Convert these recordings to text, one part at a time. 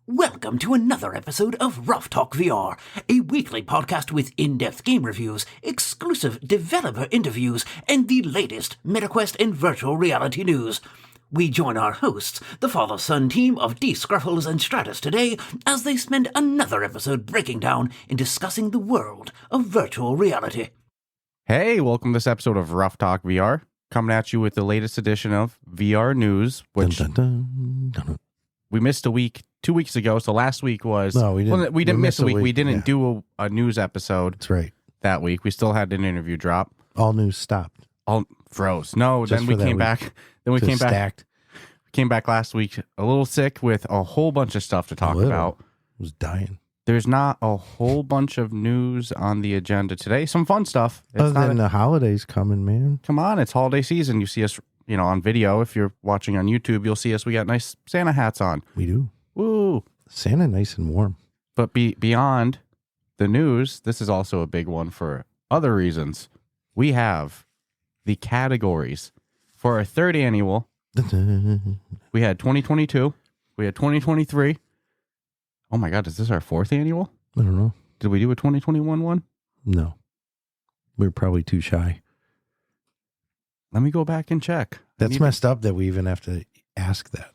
Welcome to another episode of Ruff Talk VR, a weekly podcast with in-depth game reviews, exclusive developer interviews, and the latest MetaQuest and virtual reality news. We join our hosts, the father-son team of D. Scruffles and Stratus today, as they spend another episode breaking down and discussing the world of virtual reality. Hey, welcome to this episode of Ruff Talk VR, coming at you with the latest edition of VR news, which we missed a week 2 weeks ago. So last week was no, we didn't. Well, we didn't miss a week. We didn't do a news episode. That's right. That week we still had an interview drop. All news stopped. All froze. No, Just then we came back. Then we came back. Stacked. Came back last week a little sick with a whole bunch of stuff to talk about. I was dying. There's not a whole bunch of news on the agenda today. Some fun stuff. Other than the holidays coming, man. Come on, it's holiday season. You see us, on video. If you're watching on YouTube, you'll see us. We got nice Santa hats on. We do. Woo! Santa nice and warm. But beyond the news, this is also a big one for other reasons. We have the categories for our third annual. We had 2022. We had 2023. Oh my God, is this our fourth annual? I don't know. Did we do a 2021 one? No. We were probably too shy. Let me go back and check. That's messed up that we even have to ask that.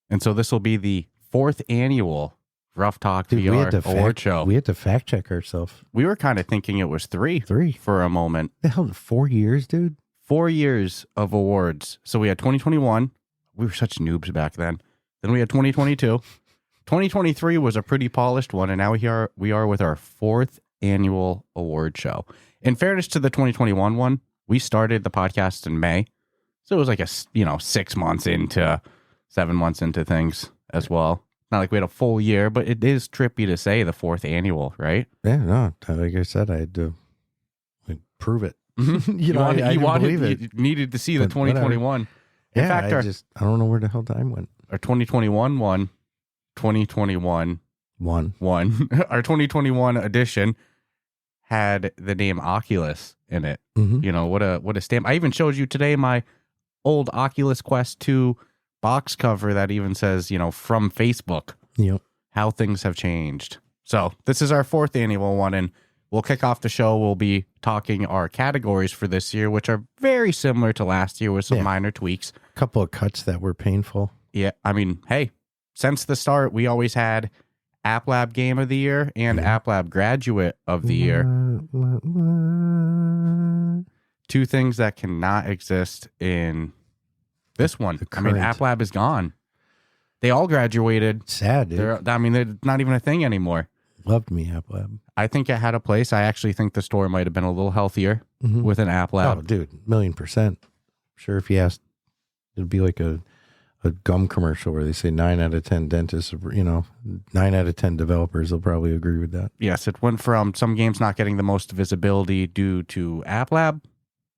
And so this will be the fourth annual Ruff Talk VR award show. We had to fact check ourselves. We were kind of thinking it was three for a moment. The hell, 4 years, dude? 4 years of awards. So we had 2021. We were such noobs back then. Then we had 2022. 2023 was a pretty polished one, and now we are with our fourth annual award show. In fairness to the 2021 one, we started the podcast in May. So it was like 6 months into 7 months into things as well. Not like we had a full year, but it is trippy to say the fourth annual, right? Yeah, no. Like I said, I had to prove it. Mm-hmm. You needed to see the 2021. In fact, I don't know where the hell time went. Our 2021 one, 2021 one. Our 2021 edition had the name Oculus in it. Mm-hmm. What a stamp. I even showed you today my old Oculus Quest 2 box cover that even says, from Facebook. Yep. How things have changed. So this is our fourth annual one, and we'll kick off the show. We'll be talking our categories for this year, which are very similar to last year with some minor tweaks. A couple of cuts that were painful. Yeah, I mean, hey, since the start, we always had App Lab Game of the Year and App Lab Graduate of the Year. Two things that cannot exist in this one. I mean, App Lab is gone. They all graduated. Sad, dude. They're not even a thing anymore. Loved me, App Lab. I think it had a place. I actually think the store might have been a little healthier with an App Lab. Oh, dude, 1,000,000%. Sure, if you asked, it'd be like a gum commercial where they say 9 out of 10 dentists, 9 out of 10 developers will probably agree with that. Yes, it went from some games not getting the most visibility due to App Lab,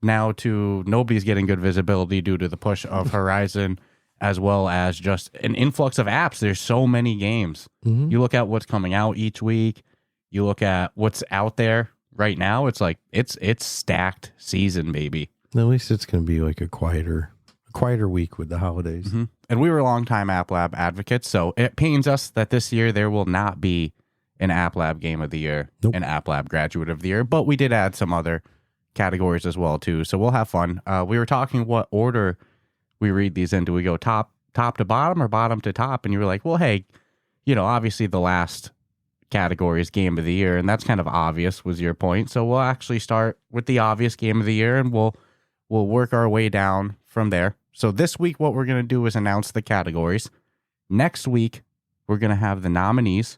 now to nobody's getting good visibility due to the push of Horizon, as well as just an influx of apps. There's so many games. Mm-hmm. You look at what's coming out each week. You look at what's out there right now. It's like it's stacked season, baby. At least it's going to be like a quieter week with the holidays. Mm-hmm. And we were longtime App Lab advocates, so it pains us that this year there will not be an App Lab Game of the Year, an App Lab Graduate of the Year, but we did add some other categories as well too, so we'll have fun. We were talking what order we read these in. Do we go top to bottom or bottom to top? And you were like, well, hey, obviously the last category is Game of the Year, and that's kind of obvious was your point. So we'll actually start with the obvious Game of the Year, and we'll work our way down from there. So this week, what we're going to do is announce the categories. Next week, we're going to have the nominees,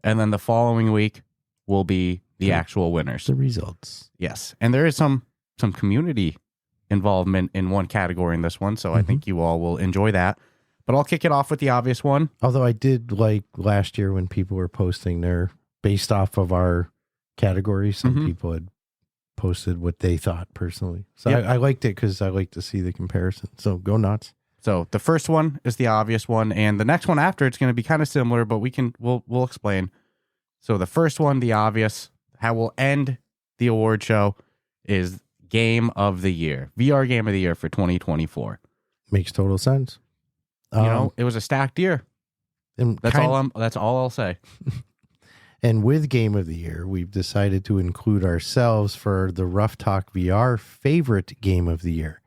and then the following week will be the actual winners. The results. Yes, and there is some community involvement in one category in this one, so I think you all will enjoy that. But I'll kick it off with the obvious one. Although I did like last year when people were posting their, based off of our categories, some people had posted what they thought personally. So I liked it because I like to see the comparison. So go nuts. So the first one is the obvious one, and the next one after it's going to be kind of similar, but we'll explain. So the first one, the obvious, how we'll end the award show is Game of the Year, VR Game of the Year for 2024. Makes total sense. It was a stacked year. And That's all I'll say. And with Game of the Year, we've decided to include ourselves for the Ruff Talk VR favorite Game of the Year,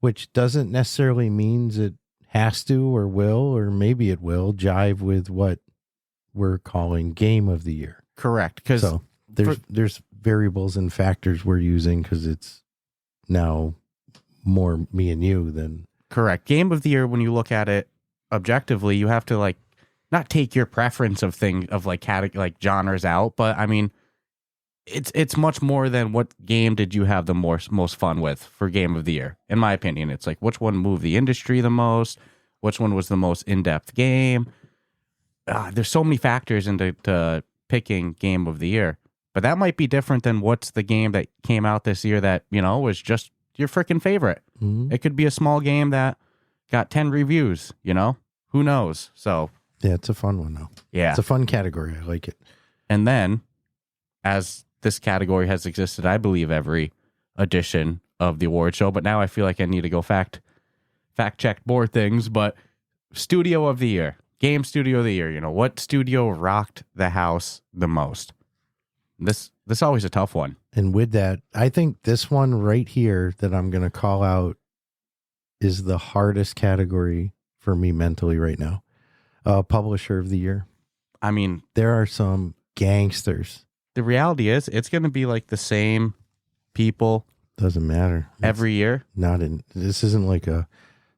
which doesn't necessarily means it has to or will, or maybe it will jive with what we're calling Game of the Year. Correct. Because so there's variables and factors we're using because it's now more me and you than correct. Game of the Year, when you look at it objectively, you have to like not take your preference of thing of like like genres out, but I mean, it's much more than what game did you have the most fun with for Game of the Year. In my opinion, it's like which one moved the industry the most, which one was the most in-depth game. There's so many factors into picking Game of the Year, but that might be different than what's the game that came out this year that, you know, was just your freaking favorite. Mm-hmm. It could be a small game that got 10 reviews, you know, who knows? So yeah, it's a fun one though. Yeah. It's a fun category. I like it. And then as this category has existed, I believe, every edition of the award show, but now I feel like I need to go fact check more things, but Studio of the Year. Game Studio of the Year, you know, what studio rocked the house the most? This is always a tough one. And with that, I think this one right here that I'm going to call out is the hardest category for me mentally right now. Publisher of the Year. I mean, there are some gangsters. The reality is it's going to be like the same people. Doesn't matter. Every year. This isn't like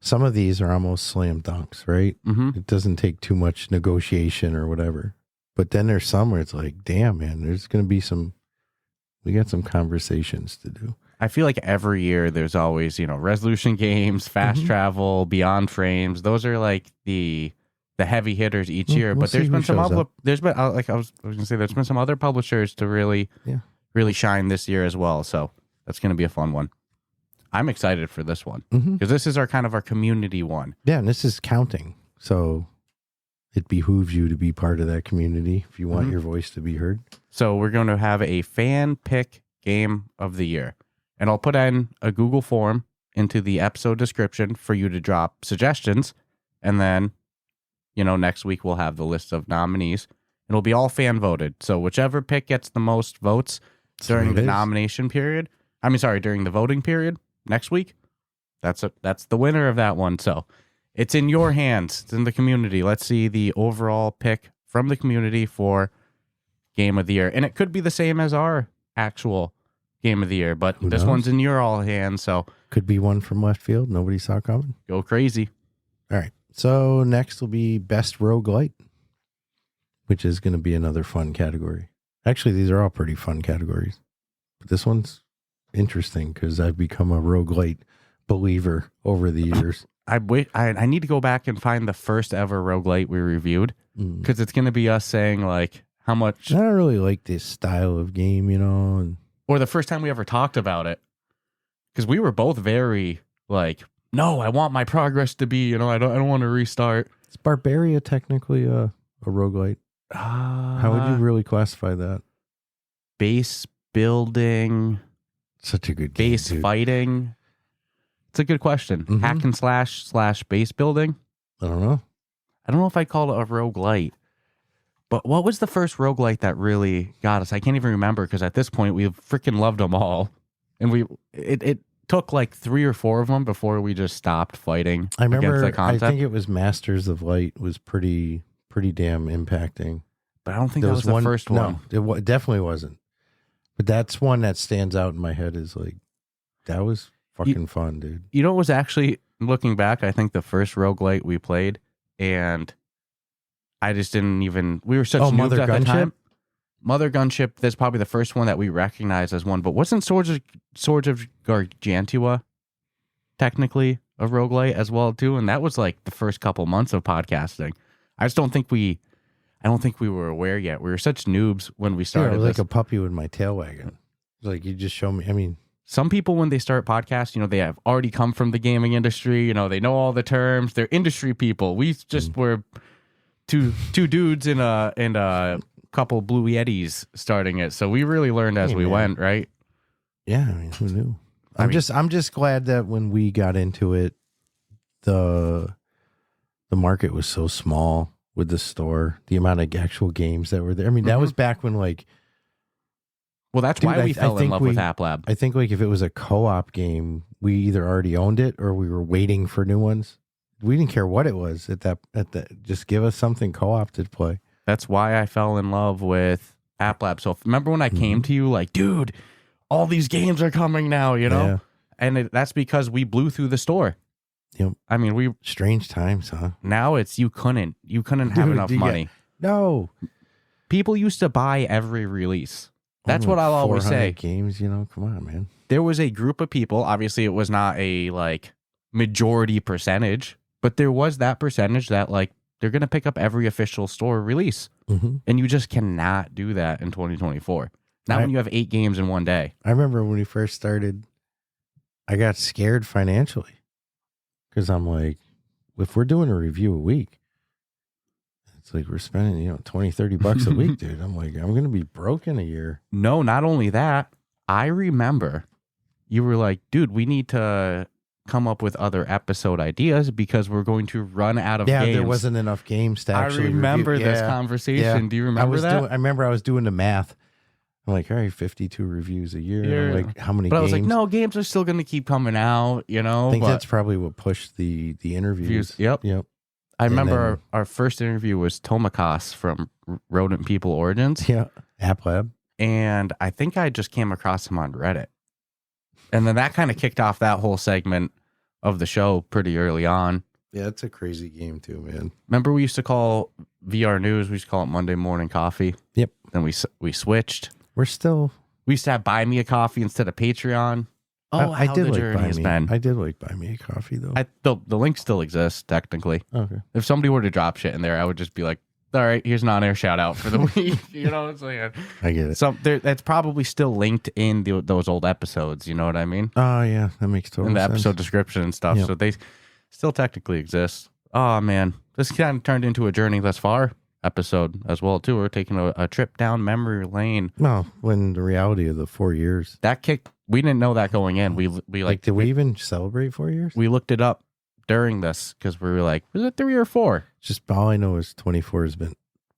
some of these are almost slam dunks, right? Mm-hmm. It doesn't take too much negotiation or whatever. But then there's some where it's like, damn, man, there's going to be we got some conversations to do. I feel like every year there's always, you know, resolution games, fast travel, beyond frames. Those are like the heavy hitters each year. But there's been some other, like I was going to say, there's been some other publishers to really shine this year as well. So that's going to be a fun one. I'm excited for this one because this is our community one. Yeah, and this is counting. So it behooves you to be part of that community if you want your voice to be heard. So we're going to have a fan pick Game of the Year. And I'll put in a Google form into the episode description for you to drop suggestions. And then, you know, next week we'll have the list of nominees. It'll be all fan voted. So whichever pick gets the most votes during the nomination period, during the voting period next week, that's the winner of that one. So it's in your hands. It's in the community. Let's see the overall pick from the community for Game of the Year. And it could be the same as our actual Game of the Year, but this one's in your all hands. So could be one from left field. Nobody saw coming. Go crazy. All right. So next will be Best Roguelite, which is going to be another fun category. Actually, these are all pretty fun categories. But this one's interesting because I've become a roguelite believer over the years. I need to go back and find the first ever roguelite we reviewed because it's going to be us saying like how much. I don't really like this style of game, you know. Or the first time we ever talked about it. Because we were both very like, no, I want my progress to be, you know, I don't want to restart. Is Barbaria technically a roguelite? How would you really classify that? Base building. Such a good game. Base fighting. It's a good question. Hack and slash base building. I don't know. I don't know if I call it a roguelite. But what was the first roguelite that really got us? I can't even remember because at this point we've freaking loved them all. And it took like 3 or 4 of them before we just stopped fighting. I remember, against the concept. I think it was Masters of Light was pretty damn impacting. But I don't think that was the first one. No, it definitely wasn't. But that's one that stands out in my head is like, that was fucking fun, dude. You know what was actually, looking back, I think the first roguelite we played, and I just didn't even, we were such noobs at the time. Mother Gunship, that's probably the first one that we recognized as one, but wasn't Swords of Gargantua technically a roguelite as well too? And that was like the first couple months of podcasting. I don't think we were aware yet. We were such noobs when we started. I was like a puppy with my tail wagging. Like you just show me. I mean, some people when they start podcasts, you know, they have already come from the gaming industry. You know, they know all the terms. They're industry people. We just were two dudes in a couple Blue Yetis starting it. So we really learned as we went, right? Yeah, I mean, who knew? I'm just glad that when we got into it, the market was so small. with the store, the amount of actual games that were there. I mean, that was back when like. Well, that's why we fell in love with App Lab. I think like if it was a co-op game, we either already owned it or we were waiting for new ones. We didn't care what it was at that. Just give us something co-op to play. That's why I fell in love with App Lab. So remember when I came to you like, dude, all these games are coming now, you know? Yeah. And that's because we blew through the store. Yep. I mean, strange times, huh? Now it's you couldn't have enough money. No. People used to buy every release. That's what I'll always say. Games, you know, come on, man. There was a group of people. Obviously, it was not a like majority percentage, but there was that percentage that like they're gonna pick up every official store release, and you just cannot do that in 2024. Not when you have 8 games in one day. I remember when we first started, I got scared financially because I'm like, if we're doing a review a week, it's like we're spending, $20-$30 a week, dude. I'm like, I'm going to be broke in a year. No, not only that. I remember you were like, dude, we need to come up with other episode ideas because we're going to run out of games. Yeah, there wasn't enough games to actually remember review. this conversation. Yeah. Do you remember that? I remember I was doing the math. I'm like, all right, 52 reviews a year. I'm like, how many games? I was like, no, games are still going to keep coming out, you know? I think that's probably what pushed the interviews. Yep. I remember our first interview was Tomakas from Rodent People Origins. Yeah, App Lab. And I think I just came across him on Reddit. And then that kind of kicked off that whole segment of the show pretty early on. Yeah, it's a crazy game too, man. Remember we used to call VR News, we used to call it Monday Morning Coffee. Yep. Then we switched. We used to have Buy Me a Coffee instead of Patreon. Oh, I did like Buy Me. Been. I did like Buy Me a Coffee though. The link still exists technically. Okay. If somebody were to drop shit in there, I would just be like, all right, here's an on-air shout out for the week. You know, it's like I get it. So that's probably still linked in those old episodes. You know what I mean? Oh yeah, that makes total sense. In the episode description and stuff. Yep. So they still technically exist. Oh man, this kind of turned into a Journey Thus Far episode as well too. We're taking a trip down memory lane. Well, when the reality of the 4 years that kicked, we didn't know that going in. We did we even celebrate 4 years? We looked it up during this because we were like, was it 3 or 4? Just all I know is 24 has been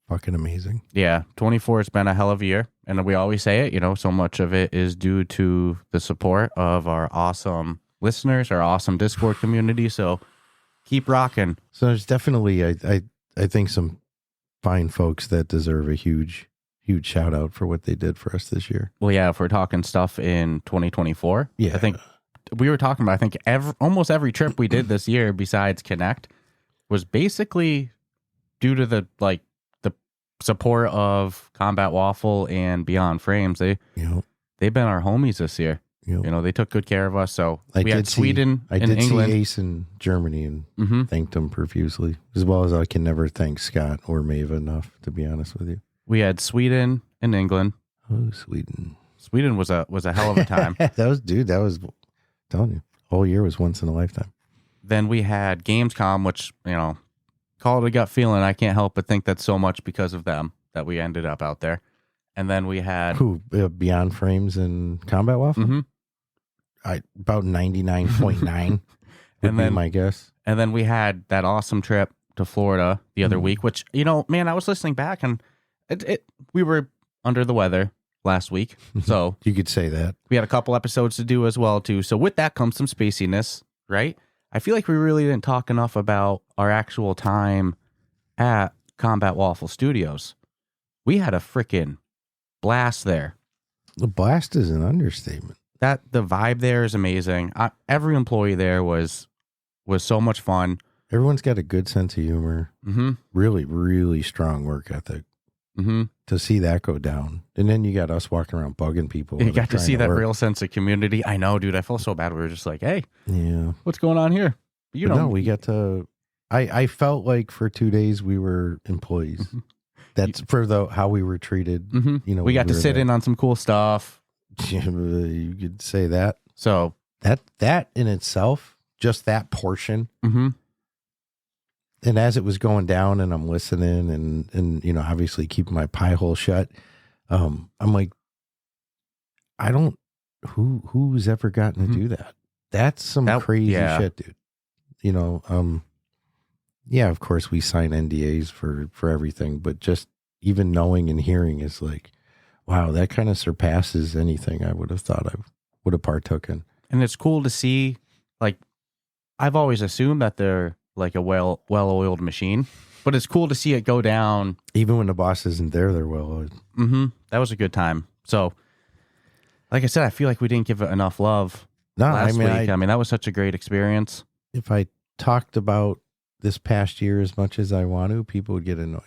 fucking amazing. Yeah, 24 has been a hell of a year, and we always say it. You know, so much of it is due to the support of our awesome listeners, our awesome Discord community. So keep rocking. So there's definitely, I think, some fine folks that deserve a huge shout out for what they did for us this year. Well, yeah, if we're talking stuff in 2024, yeah, I think we were talking about, almost every trip we did this year besides Connect was basically due to the support of Combat Waffle and Beyond Frames. They've been our homies this year. Yep. You know, they took good care of us. So we had Sweden and England. See Ace in Germany and thanked them profusely, as well as I can never thank Scott or Maeve enough, to be honest with you. We had Sweden and England. Oh, Sweden. Sweden was a hell of a time. that was I'm telling you, whole year was once in a lifetime. Then we had Gamescom, which, you know, call it a gut feeling. I can't help but think that's so much because of them that we ended up out there. And then we had Beyond Frames and Combat Waffle. Mm-hmm. About 99.9 would be my guess. And then we had that awesome trip to Florida the other week, which, you know, man, I was listening back and we were under the weather last week. So you could say that. We had a couple episodes to do as well, too. So with that comes some spaciness, right? I feel like we really didn't talk enough about our actual time at Combat Waffle Studios. We had a freaking blast there. The blast is an understatement. The vibe there is amazing. Every employee there was so much fun. Everyone's got a good sense of humor. Mm-hmm. Really, really strong work ethic. Mm-hmm. To see that go down. And then you got us walking around bugging people. You got to see that real sense of community. I know, dude. I felt so bad. We were just like, hey, yeah, what's going on here? You know, we got to, I felt like for 2 days we were employees. Mm-hmm. That's for how we were treated. Mm-hmm. You know, we got to sit in on some cool stuff. You could say that. So that in itself, just that portion. Mm-hmm. And as it was going down and I'm listening and you know, obviously keeping my pie hole shut, I'm like, who's ever gotten to do that? That's some crazy shit, dude. You know, yeah, of course we sign NDAs for everything, but just even knowing and hearing is like, wow, that kind of surpasses anything I would have thought I would have partook in. And it's cool to see, like, I've always assumed that they're like a well-oiled machine, but it's cool to see it go down. Even when the boss isn't there, they're well-oiled. Mm-hmm. That was a good time. So, like I said, I feel like we didn't give it enough love last week. I mean, that was such a great experience. If I talked about this past year as much as I want to, people would get annoyed.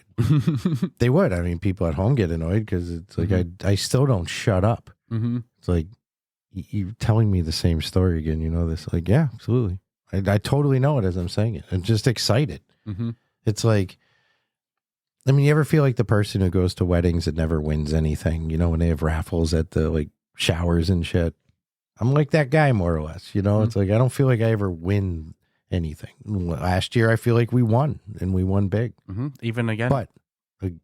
They would. I mean, people at home get annoyed because it's like I still don't shut up. Mm-hmm. It's like you're telling me the same story again. You know this? Like, yeah, absolutely. I totally know it as I'm saying it. I'm just excited. Mm-hmm. It's like, I mean, you ever feel like the person who goes to weddings and never wins anything? You know, when they have raffles at the like showers and shit. I'm like that guy more or less. You know, Mm-hmm. It's like I don't feel like I ever win anything. Last year, I feel like we won and we won big. Mm-hmm. Even again, But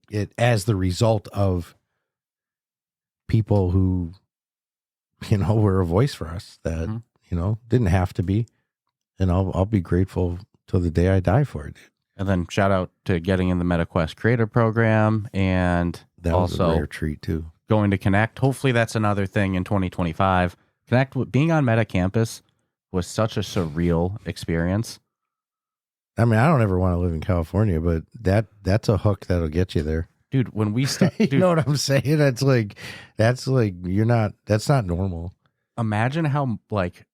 it as the result of people who, you know, were a voice for us that, you know, didn't have to be. And I'll be grateful till the day I die for it. And then shout out to getting in the MetaQuest Creator Program, and That was a rare treat too. Going to Connect. Hopefully that's another thing in 2025. Connect, being on Meta Campus was such a surreal experience. I mean, I don't ever want to live in California, but that's a hook that'll get you there. Dude, when we You know what I'm saying? That's like that's not normal. Imagine how like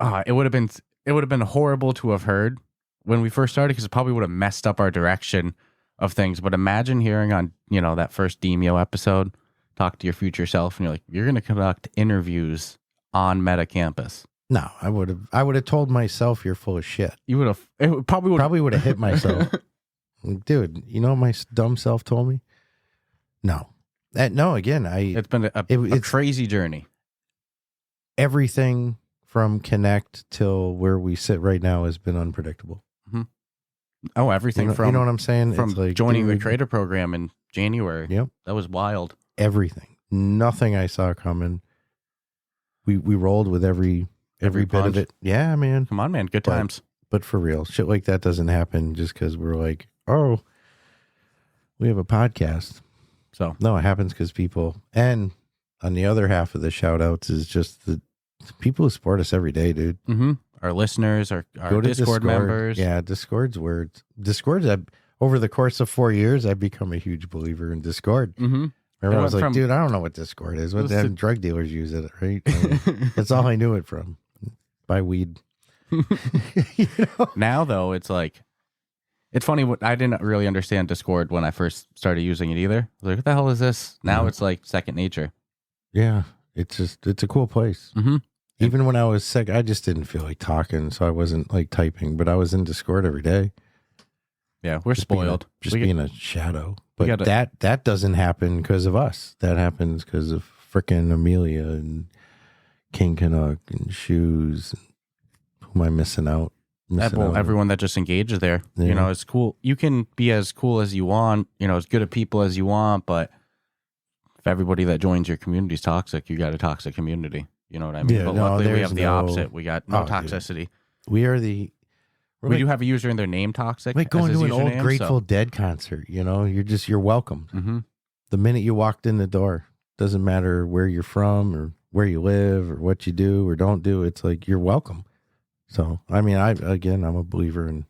it would have been horrible to have heard when we first started, because it probably would have messed up our direction of things. But imagine hearing on, you know, that first Demio episode, talk to your future self, and you're like, you're going to conduct interviews on Meta Campus. No, I would have told myself you're full of shit. You would have, it probably would have hit myself. Dude, you know what my dumb self told me? No. Again, it's been a crazy journey. Everything from Connect till where we sit right now has been unpredictable. Mm-hmm. Oh, everything you know what I'm saying? From it's like, joining the creator program in January. Yep. That was wild. Everything. Nothing I saw coming. We rolled with every bit of it. Yeah, man. Come on, man. Good times. But for real, shit like that doesn't happen just because we're like, oh, we have a podcast. So no, it happens because people, and on the other half of the shout outs is just the people who support us every day, dude. Mm-hmm. Our listeners, our Discord members. Yeah, Discord's words. Over the course of 4 years, I've become a huge believer in Discord. Mm-hmm. Remember, I was like, dude, I don't know what Discord is. What the drug dealers use it, right? That's all I knew it from. Buy weed. You know? Now, though, it's like, it's funny. I didn't really understand Discord when I first started using it either. I was like, what the hell is this? Now it's like second nature. Yeah, it's a cool place. Mm-hmm. Even when I was sick, I just didn't feel like talking, so I wasn't like typing, but I was in Discord every day. Yeah, we're spoiled. Being a shadow. But that doesn't happen because of us. That happens because of frickin' Amelia and King Canuck and Shoes. Who am I missing out? Everyone that just engages there. Yeah. You know, it's cool. You can be as cool as you want, you know, as good at people as you want, but if everybody that joins your community is toxic, you got a toxic community. You know what I mean? Yeah, but luckily we have the opposite. We got no toxicity. Dude. We do have a user in their name toxic. Like going to an old Grateful Dead concert, you know, you're welcome. Mm-hmm. The minute you walked in the door, doesn't matter where you're from or where you live or what you do or don't do. It's like, you're welcome. So, I mean, I'm a believer in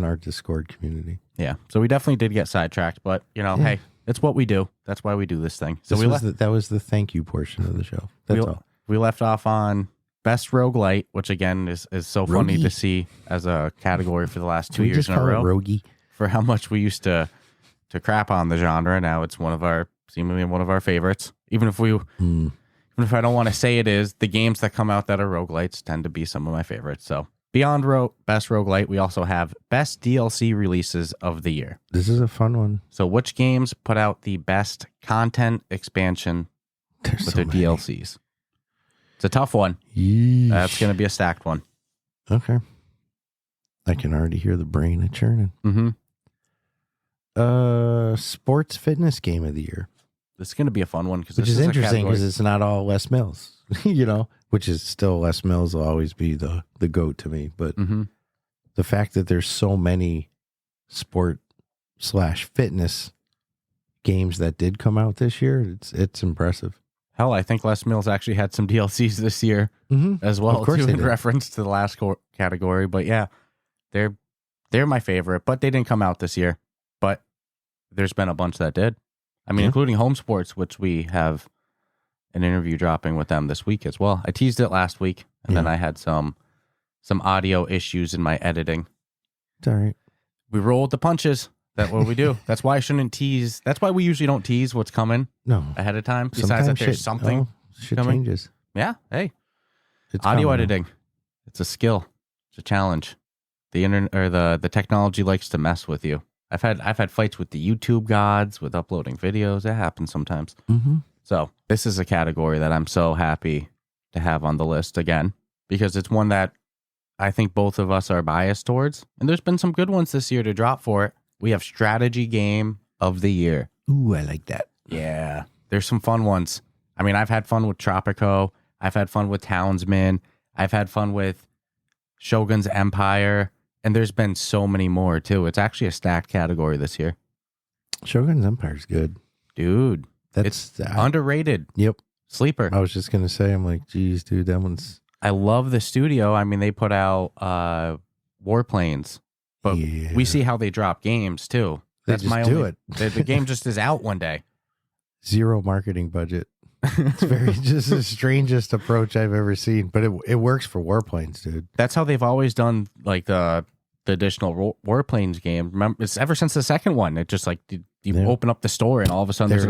our Discord community. Yeah. So we definitely did get sidetracked, but you know, hey, it's what we do. That's why we do this thing. So that was the thank you portion of the show. That's all. We left off on Best Roguelite, which again is so funny to see as a category for the last 2 years in a row. Rogie? For how much we used to crap on the genre. Now it's seemingly one of our favorites. Even if I don't want to say it is, the games that come out that are roguelites tend to be some of my favorites. So beyond Best Roguelite, we also have Best DLC Releases of the Year. This is a fun one. So which games put out the best content expansion with their DLCs? It's a tough one. Yeesh. That's going to be a stacked one. Okay. I can already hear the brain churning. Mm-hmm. Sports fitness game of the year. This is going to be a fun one which is interesting because it's not all Les Mills, you know, which is still Les Mills will always be the GOAT to me. But the fact that there's so many sport/fitness games that did come out this year, it's impressive. Hell, I think Les Mills actually had some DLCs this year as well, Of course too, they in did. reference to the last category. But yeah, they're my favorite, but they didn't come out this year. But there's been a bunch that did. I mean, including Home Sports, which we have an interview dropping with them this week as well. I teased it last week, and then I had some audio issues in my editing. It's all right. We rolled the punches. That's what we do. That's why I shouldn't tease. That's why we usually don't tease what's coming ahead of time. Besides that there's something shit coming. changes. Yeah. Hey, It's audio coming. editing. It's a skill. It's a challenge. The internet or the technology likes to mess with you. I've had fights with the YouTube gods with uploading videos. It happens sometimes. Mm-hmm. So this is a category that I'm so happy to have on the list again, because it's one that I think both of us are biased towards. And there's been some good ones this year to drop for it. We have strategy game of the year. Ooh, I like that. Yeah. There's some fun ones. I mean, I've had fun with Tropico. I've had fun with Townsman. I've had fun with Shogun's Empire. And there's been so many more, too. It's actually a stacked category this year. Shogun's Empire's good. Dude, It's underrated. Yep. Sleeper. I was just going to say, I'm like, geez, dude, that one's... I love the studio. I mean, they put out Warplanes. But we see how they drop games, too. They just do it. The game just is out one day. Zero marketing budget. It's very just the strangest approach I've ever seen, but it works for Warplanes, dude. That's how they've always done, like, the additional Warplanes game. Remember, it's ever since the second one. It just, like, you open up the store and all of a sudden there's a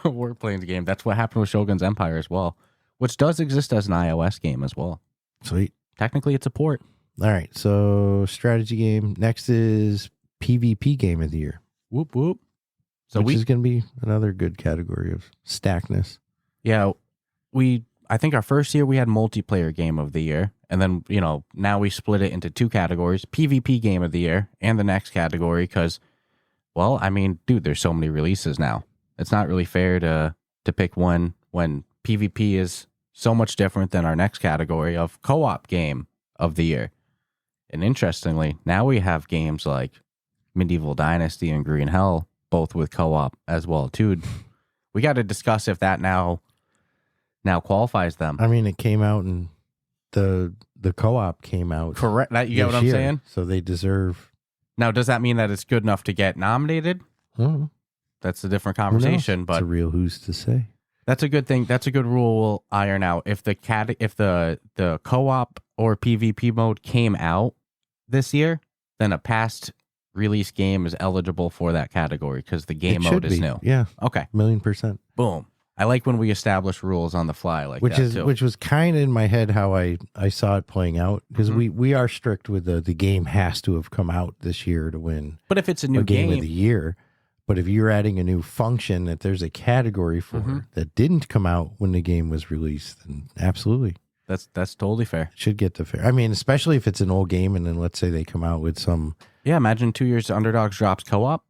Warplanes game. That's what happened with Shogun's Empire as well, which does exist as an iOS game as well. Sweet. Technically, it's a port. All right, so strategy game. Next is PvP game of the year. Whoop, whoop. So which is going to be another good category of stackness. Yeah, I think our first year we had multiplayer game of the year. And then, now we split it into two categories, PvP game of the year and the next category because, well, I mean, dude, there's so many releases now. It's not really fair to pick one when PvP is so much different than our next category of co-op game of the year. And interestingly, now we have games like Medieval Dynasty and Green Hell, both with co-op as well, too. We got to discuss if that now qualifies them. I mean, it came out and the co-op came out. Correct. You get what I'm saying? So they deserve. Now, does that mean that it's good enough to get nominated? That's a different conversation. But it's a real who's to say. That's a good thing. That's a good rule we'll iron out. If the co-op or PvP mode came out this year, then a past release game is eligible for that category because the game mode is new. Yeah. Okay. 1,000,000%. Boom. I like when we establish rules on the fly like that too. Which was kind of in my head how I saw it playing out because we are strict with the game has to have come out this year to win. But if it's a new game of the year, but if you're adding a new function that there's a category for that didn't come out when the game was released, then absolutely. That's totally fair. Should get the fair. I mean, especially if it's an old game and then let's say they come out with some. Yeah, imagine 2 years Underdogs drops co-op.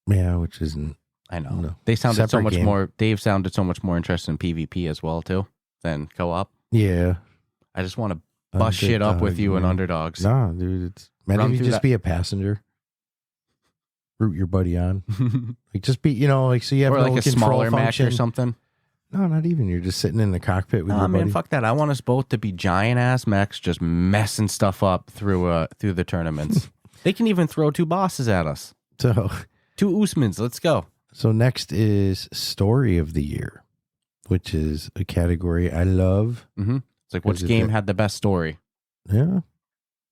Yeah, which isn't. I know. No. They sounded Separate so much game. more. Dave sounded so much more interested in PvP as well too than co-op. Yeah. I just want to bust shit up with you and Underdogs. Nah, dude. It's imagine if you just be a passenger. Root your buddy on. Like just be, so you have or no like a control smaller match function or something. No, not even. You're just sitting in the cockpit with your man, buddy. Fuck that. I want us both to be giant ass mechs just messing stuff up through the tournaments. They can even throw two bosses at us. So 2 Usmans. Let's go. So next is Story of the Year, which is a category I love. Mm-hmm. It's like which game had the best story? Yeah.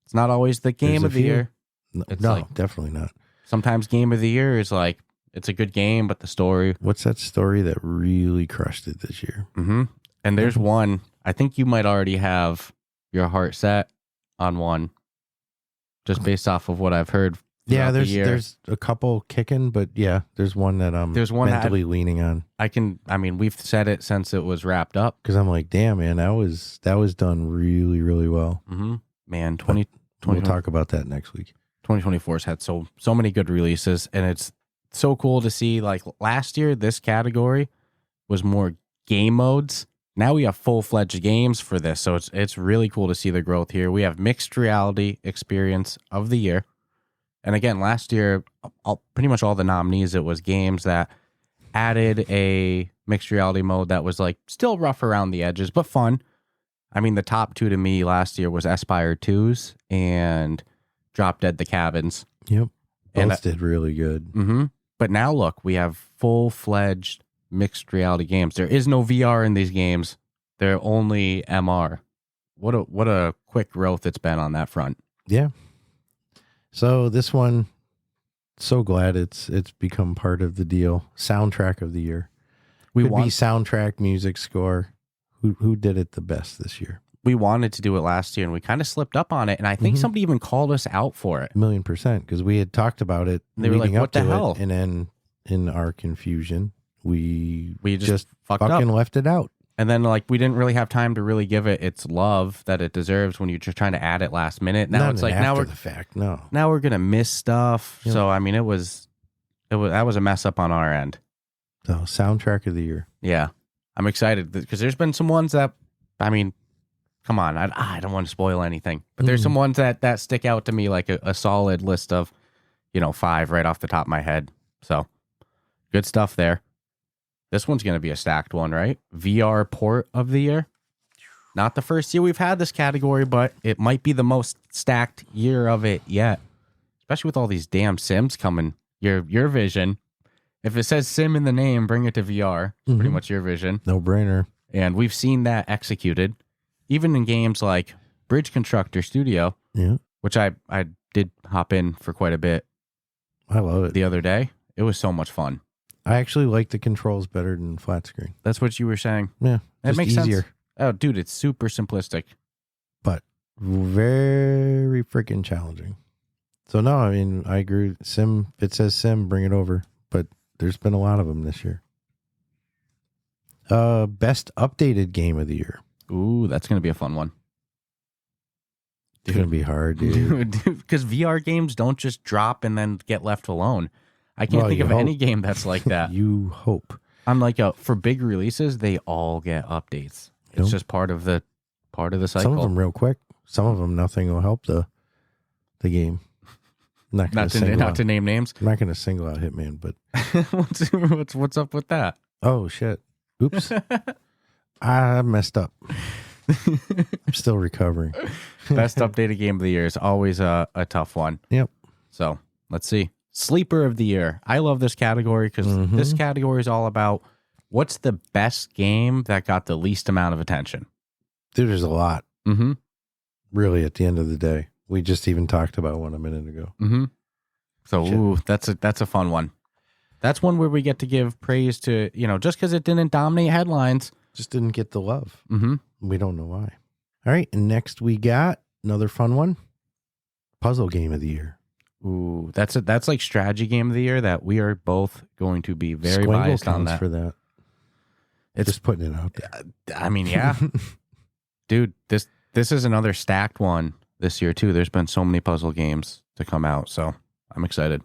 It's not always the game of the year. No, definitely not. Sometimes game of the year is like, it's a good game, but the story. What's that story that really crushed it this year? Mm-hmm. And there's one. I think you might already have your heart set on one, just based off of what I've heard. Yeah, there's a couple kicking, but yeah, there's one that I'm mentally leaning on. We've said it since it was wrapped up. Because I'm like, damn, man, that was done really, really well. Mm-hmm. Man, we'll talk about that next week. 2024's had so many good releases, and it's so cool to see. Like last year, this category was more game modes now we have full-fledged games for this, so it's really cool to see the growth here. We have mixed reality experience of the year. And again, last year, pretty much all the nominees, it was games that added a mixed reality mode that was like still rough around the edges, but fun. I mean, the top two to me last year was Aspire 2s and Drop Dead the Cabins. Yep. Both did really good. Mm-hmm. But now look, we have full-fledged mixed reality games. There is no VR in these games. They're only MR. What a quick growth it's been on that front. Yeah. So this one, so glad it's become part of the deal. Soundtrack of the year. Could be soundtrack, music score. Who did it the best this year? We wanted to do it last year, and we kind of slipped up on it. And I think somebody even called us out for it. 1,000,000%, because we had talked about it. They were like, "What the hell?" And then in our confusion, we just fucking up. left it out. And then like we didn't really have time to really give it its love that it deserves when you're just trying to add it last minute. Now it's like after the fact. No. Now we're gonna miss stuff. Yep. So I mean, that was a mess up on our end. So soundtrack of the year. Yeah, I'm excited because there's been some ones that, I mean, come on, I don't want to spoil anything, but there's some ones that stick out to me like a solid list of, 5 right off the top of my head. So good stuff there. This one's going to be a stacked one, right? VR port of the year. Not the first year we've had this category, but it might be the most stacked year of it yet. Especially with all these damn Sims coming. Your vision. If it says Sim in the name, bring it to VR. Pretty much your vision. No brainer. And we've seen that executed. Even in games like Bridge Constructor Studio. Yeah. Which I did hop in for quite a bit. I love it. The other day. It was so much fun. I actually like the controls better than flat screen. That's what you were saying. Yeah. It makes easier. sense. Oh, dude, it's super simplistic. But very freaking challenging. So, no, I mean, I agree. Sim, if it says Sim, bring it over. But there's been a lot of them this year. Best updated game of the year. Ooh, that's going to be a fun one. It's going to be hard, dude. Because VR games don't just drop and then get left alone. I can't think of any game that's like that. You hope. I'm like, for big releases, they all get updates. It's just part of the cycle. Some of them real quick. Some of them, nothing will help the game. Not to name names. I'm not going to single out Hitman, but what's up with that? Oh shit! Oops, I messed up. I'm still recovering. Best updated game of the year is always a tough one. Yep. So let's see. Sleeper of the year. I love this category because this category is all about what's the best game that got the least amount of attention. Dude, there's a lot. Really, at the end of the day, we just even talked about one a minute ago. So, that's a fun one. That's one where we get to give praise to, just because it didn't dominate headlines. Just didn't get the love. We don't know why. All right, and next we got another fun one. Puzzle game of the year. Ooh, that's like strategy game of the year that we are both going to be very biased on that. For that. It's just putting it out there. I mean, yeah. Dude, this is another stacked one this year too. There's been so many puzzle games to come out, so I'm excited.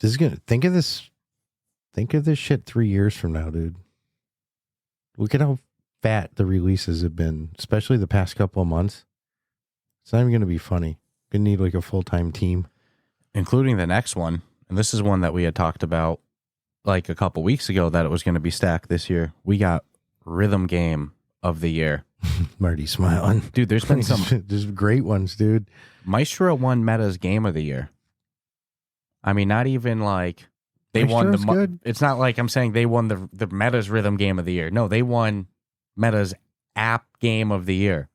This is think of this shit 3 years from now, dude. Look at how fat the releases have been, especially the past couple of months. It's not even going to be funny. Gonna need like a full-time team. Including the next one. And this is one that we had talked about like a couple weeks ago that it was going to be stacked this year. We got Rhythm Game of the Year. Marty's smiling. Dude, there's been some... There's great ones, dude. Maestro won Meta's Game of the Year. I mean, not even like... They Maestro's won the... good. It's not like I'm saying they won the Meta's Rhythm Game of the Year. No, they won Meta's App Game of the Year.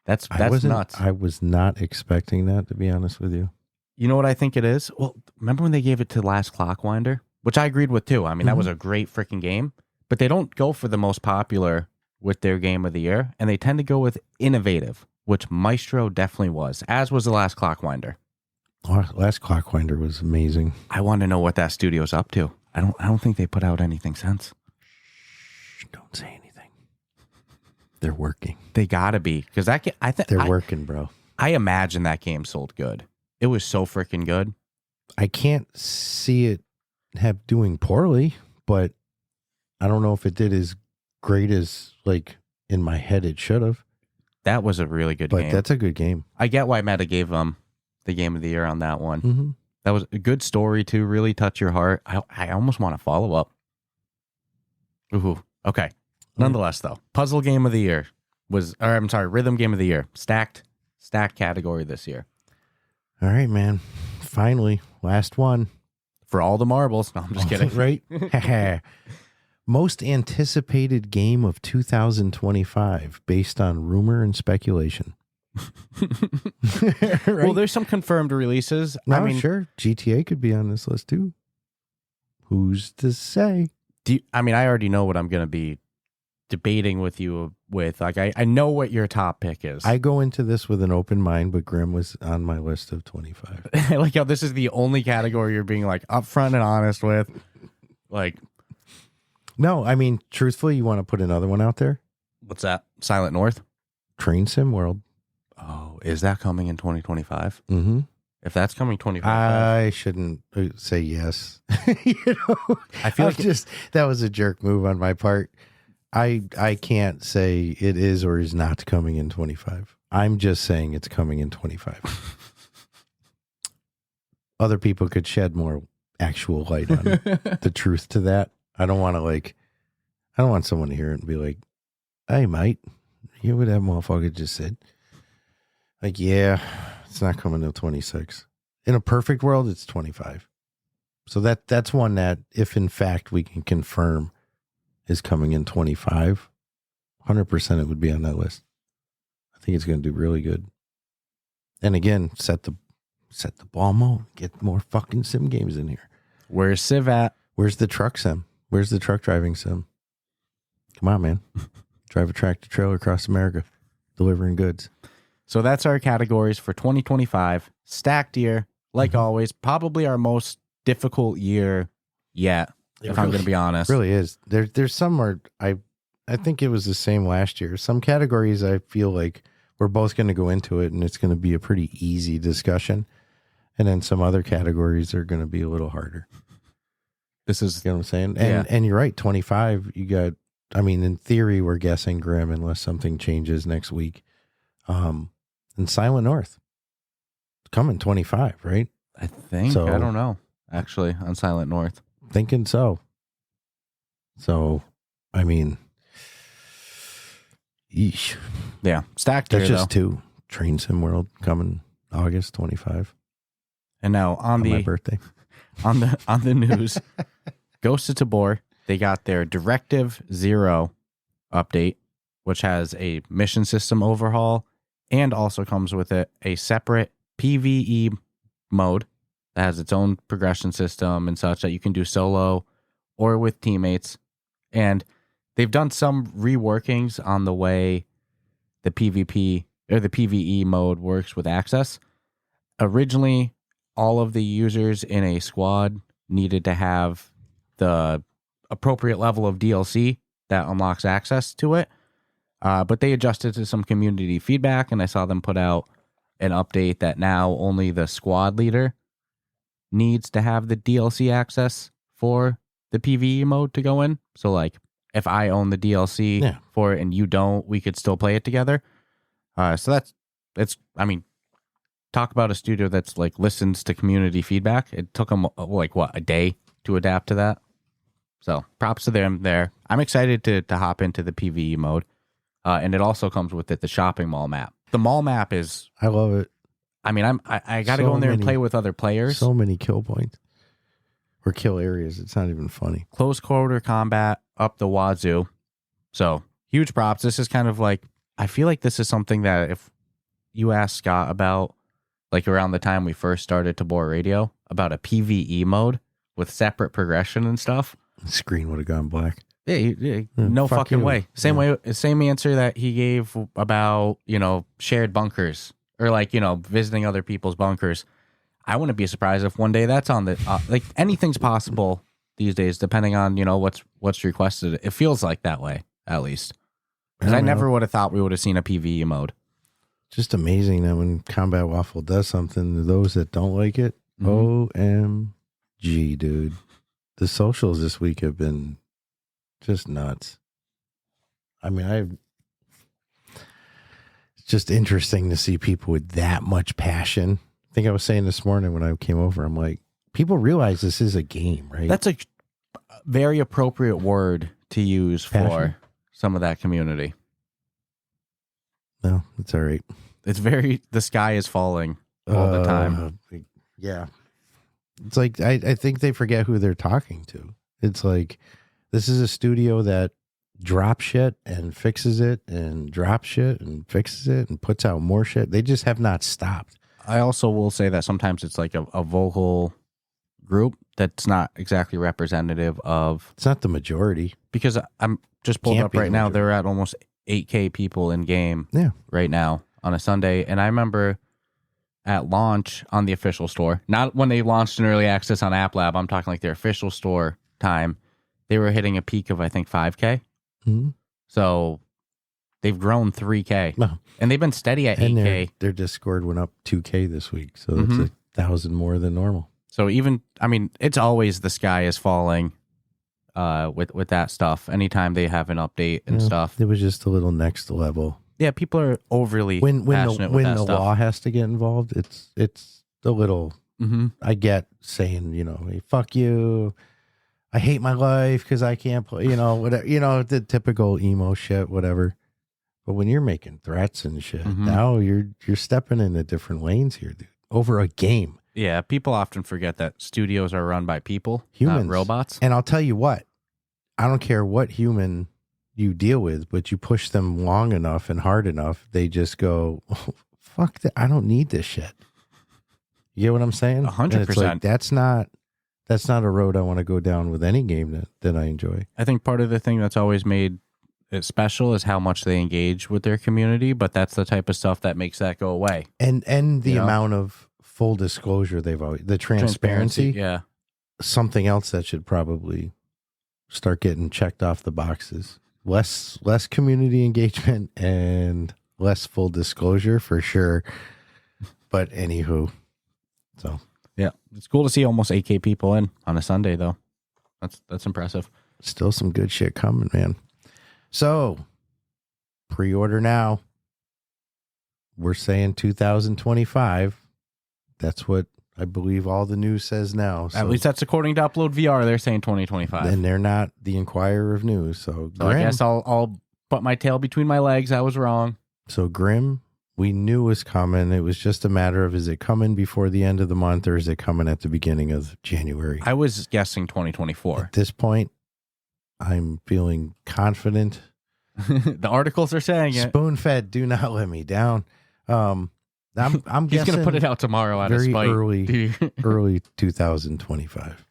That's nuts. I was not expecting that, to be honest with you. You know what I think it is? Well, remember when they gave it to Last Clockwinder? Which I agreed with too. I mean, that was a great freaking game. But they don't go for the most popular with their game of the year. And they tend to go with innovative, which Maestro definitely was, as was the Last Clockwinder. Last Clockwinder was amazing. I want to know what that studio's up to. I don't think they put out anything since. Shh, don't say anything. They're working. They gotta be, because they're working, bro. I imagine that game sold good. It was so freaking good. I can't see it doing poorly, but I don't know if it did as great as like in my head it should have. That was a really good game. But that's a good game. I get why Meta gave them the game of the year on that one. Mm-hmm. That was a good story too. Really touch your heart. I almost want to follow up. Ooh, okay. Nonetheless, though, puzzle game of the year rhythm game of the year. Stacked category this year. All right, man. Finally, last one. For all the marbles. No, I'm just kidding. Right? Most anticipated game of 2025 based on rumor and speculation. Right? Well, there's some confirmed releases. No, I mean, sure. GTA could be on this list too. Who's to say? I already know what I'm going to be debating with you with. Like, I know what your top pick is. I go into this with an open mind, but Grim was on my list of 25. I like how this is the only category you're being like upfront and honest with. Like, no, I mean, truthfully, you want to put another one out there? What's that? Silent North? Train Sim World. Oh, is that coming in 2025? Mm-hmm. If that's coming 2025, I shouldn't say yes. I feel like that was a jerk move on my part. I can't say it is or is not coming in 25. I'm just saying it's coming in 25. Other people could shed more actual light on the truth to that. I don't want someone to hear it and be like, "Hey, mate, you hear what that motherfucker just said?" Like, yeah, it's not coming till 26. In a perfect world, it's 25. So that's one that, if in fact we can confirm is coming in 25, 100% it would be on that list. I think it's going to do really good. And again, set the ball mode. Get more fucking sim games in here. Where's Civ at? Where's the truck sim? Where's the truck driving sim? Come on, man. Drive a tractor trailer across America, delivering goods. So that's our categories for 2025. Stacked year, like always. Probably our most difficult year yet, if I'm going to be honest. It really is. There's some where I think it was the same last year. Some categories I feel like we're both going to go into it and it's going to be a pretty easy discussion. And then some other categories are going to be a little harder. This is, you know what I'm saying? And you're right, 25, you got, in theory, we're guessing Grim unless something changes next week. And Silent North. Coming 25, right? I think. So, I don't know, actually, on Silent North. Thinking so. So, yeesh. Yeah, stacked. That's just two. Train Sim World coming August 25. And now on my birthday. On the news, Ghosts of Tabor, they got their Directive 0 update, which has a mission system overhaul and also comes with it a separate PvE mode that has its own progression system and such that you can do solo or with teammates. And they've done some reworkings on the way the PvP or the PvE mode works with access. Originally, all of the users in a squad needed to have the appropriate level of DLC that unlocks access to it. But they adjusted to some community feedback, and I saw them put out an update that now only the squad leader needs to have the DLC access for the PvE mode to go in. So, like, if I own the DLC for it and you don't, we could still play it together. So talk about a studio that's like listens to community feedback. It took them a day to adapt to that. So props to them there. I'm excited to hop into the PvE mode. And it also comes with it, the shopping mall map. The mall map is... I love it. I got to go in there and play with other players. So many kill points. Or kill areas. It's not even funny. Close quarter combat up the wazoo. So huge props. This is kind of like... I feel like this is something that if you ask Scott about, like around the time we first started Tabor Radio, about a PvE mode with separate progression and stuff. The screen would have gone black. Yeah, no fucking way. Same answer that he gave about, shared bunkers or visiting other people's bunkers. I wouldn't be surprised if one day that's on the anything's possible these days, depending on, what's requested. It feels like that way, at least. Because I never would have thought we would have seen a PvE mode. Just amazing that when Combat Waffle does something, to those that don't like it, OMG, dude. The socials this week have been just nuts. I mean, it's just interesting to see people with that much passion. I think I was saying this morning when I came over, I'm like, people realize this is a game, right? That's a very appropriate word to use for some of that community. No, it's all right. It's the sky is falling all the time. Yeah. It's like, I think they forget who they're talking to. It's like, this is a studio that drops shit and fixes it and drops shit and fixes it and puts out more shit. They just have not stopped. I also will say that sometimes it's like a vocal group that's not exactly representative of... It's not the majority. Because I'm just pulled up right now. They're at almost 8K people in game right now on a Sunday. And I remember at launch on the official store, not when they launched in early access on App Lab, I'm talking like their official store time, they were hitting a peak of, I think, 5K. Mm-hmm. So they've grown 3K. No. And they've been steady at 8K. And their Discord went up 2K this week. So that's 1,000 more than normal. So even, I mean, it's always the sky is falling with that stuff. Anytime they have an update and stuff. It was just a little next level. Yeah, people are overly passionate with that stuff. When the law has to get involved, it's a little, I get saying, hey, fuck you. I hate my life because I can't play, whatever, the typical emo shit, whatever. But when you're making threats and shit, now you're stepping into different lanes here, dude, over a game. Yeah, people often forget that studios are run by people, humans, not robots. And I'll tell you what, I don't care what human you deal with, but you push them long enough and hard enough, they just go, oh, fuck that. I don't need this shit. You get what I'm saying? 100%. Like, that's not a road I want to go down with any game that I enjoy. I think part of the thing that's always made it special is how much they engage with their community, but that's the type of stuff that makes that go away. And the amount of full disclosure the transparency. Yeah. Something else that should probably start getting checked off the boxes. Less community engagement and less full disclosure for sure. But anywho, so yeah, it's cool to see almost 8K people in on a Sunday though. That's impressive. Still some good shit coming, man. So pre-order now. We're saying 2025. That's what I believe all the news says now. So. At least that's according to Upload VR. They're saying 2025. And they're not the Inquirer of News. So I guess I'll put my tail between my legs. I was wrong. So Grim, we knew was coming. It was just a matter of, is it coming before the end of the month or is it coming at the beginning of January? I was guessing 2024. At this point, I'm feeling confident. The articles are saying it. Spoon-fed, do not let me down. I'm He's guessing going to put it out tomorrow out very of spite. early 2025.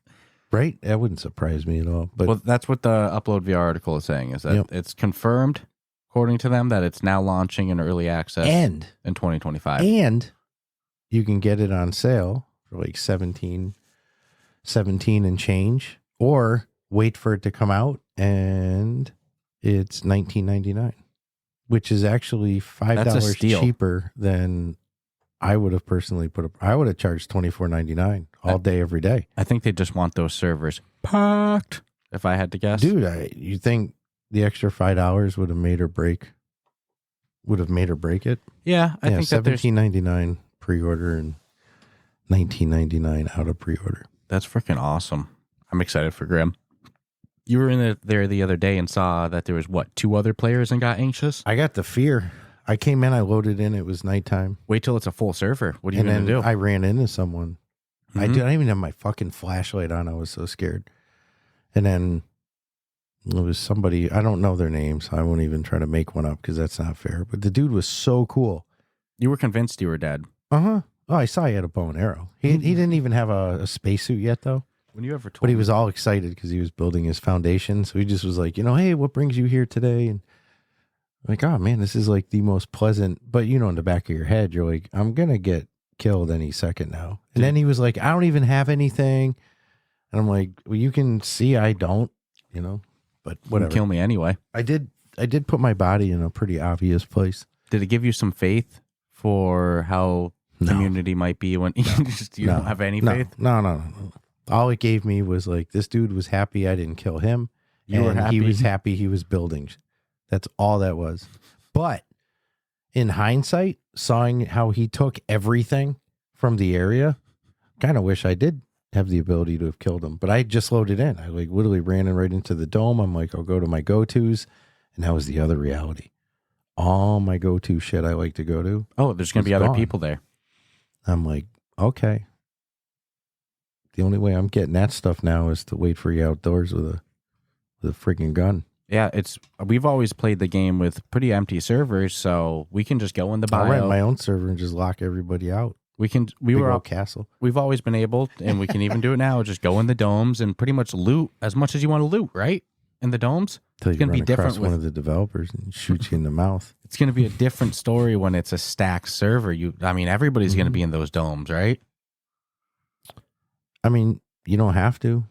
Right? That wouldn't surprise me at all. But well, that's what the Upload VR article is saying, is that it's confirmed, according to them, that it's now launching in early access in 2025. And you can get it on sale for like 17 and change, or wait for it to come out and it's $19.99, which is actually $5 cheaper than I would have personally put up. I would have charged $24.99 all day, every day. I think they just want those servers packed, if I had to guess. Dude, you think the extra $5 would have made or break it? Yeah, I think that $17.99 pre-order and $19.99 out of pre-order. That's freaking awesome. I'm excited for Grim. You were in there the other day and saw that there was, 2 other players and got anxious? I got the fear. I came in, I loaded in, it was nighttime. Wait till it's a full server. What are you going to do? I ran into someone. I didn't even have my fucking flashlight on. I was so scared. And then it was somebody, I don't know their names. I won't even try to make one up because that's not fair. But the dude was so cool. You were convinced you were dead. Uh-huh. Oh, I saw he had a bow and arrow. He didn't even have a spacesuit yet, though. When you ever told But he was all excited because he was building his foundation. So he just was like, hey, what brings you here today? And I'm like, oh, man, this is like the most pleasant. But, in the back of your head, you're like, I'm going to get killed any second now. And then he was like, I don't even have anything. And I'm like, well, you can see I don't, but whatever. Kill me anyway. I did put my body in a pretty obvious place. Did it give you some faith for how community might be when you don't have any faith? No. All it gave me was like, this dude was happy I didn't kill him. You were happy. He was happy he was building. That's all that was. But in hindsight, seeing how he took everything from the area, kind of wish I did have the ability to have killed him. But I just loaded in. I like literally ran in right into the dome. I'm like, I'll go to my go-tos. And that was the other reality. All my go-to shit I like to go to. Oh, there's going to be other people there. I'm like, okay. The only way I'm getting that stuff now is to wait for you outdoors with a freaking gun. Yeah, we've always played the game with pretty empty servers, so we can just go in the bio. I'll rent my own server and just lock everybody out. Castle. We've always been able, and we can even do it now. Just go in the domes and pretty much loot as much as you want to loot, right? In the domes. Until you run across one of the developers and shoot you in the mouth. It's going to be a different story when it's a stacked server. Everybody's going to be in those domes, right? I mean, you don't have to.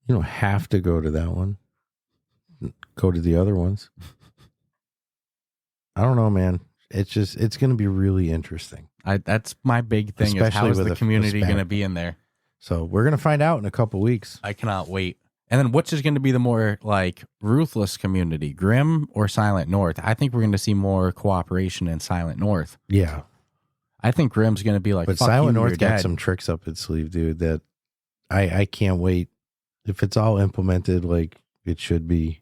You don't have to go to that one. Go to the other ones. I don't know, man. It's going to be really interesting. That's my big thing. Especially is how is the community going to be in there? So we're going to find out in a couple weeks. I cannot wait. And then which is going to be the more like ruthless community, Grim or Silent North? I think we're going to see more cooperation in Silent North. Yeah. I think Grim's going to be like, but Silent North got some tricks up its sleeve, dude, that I can't wait. If it's all implemented like it should be,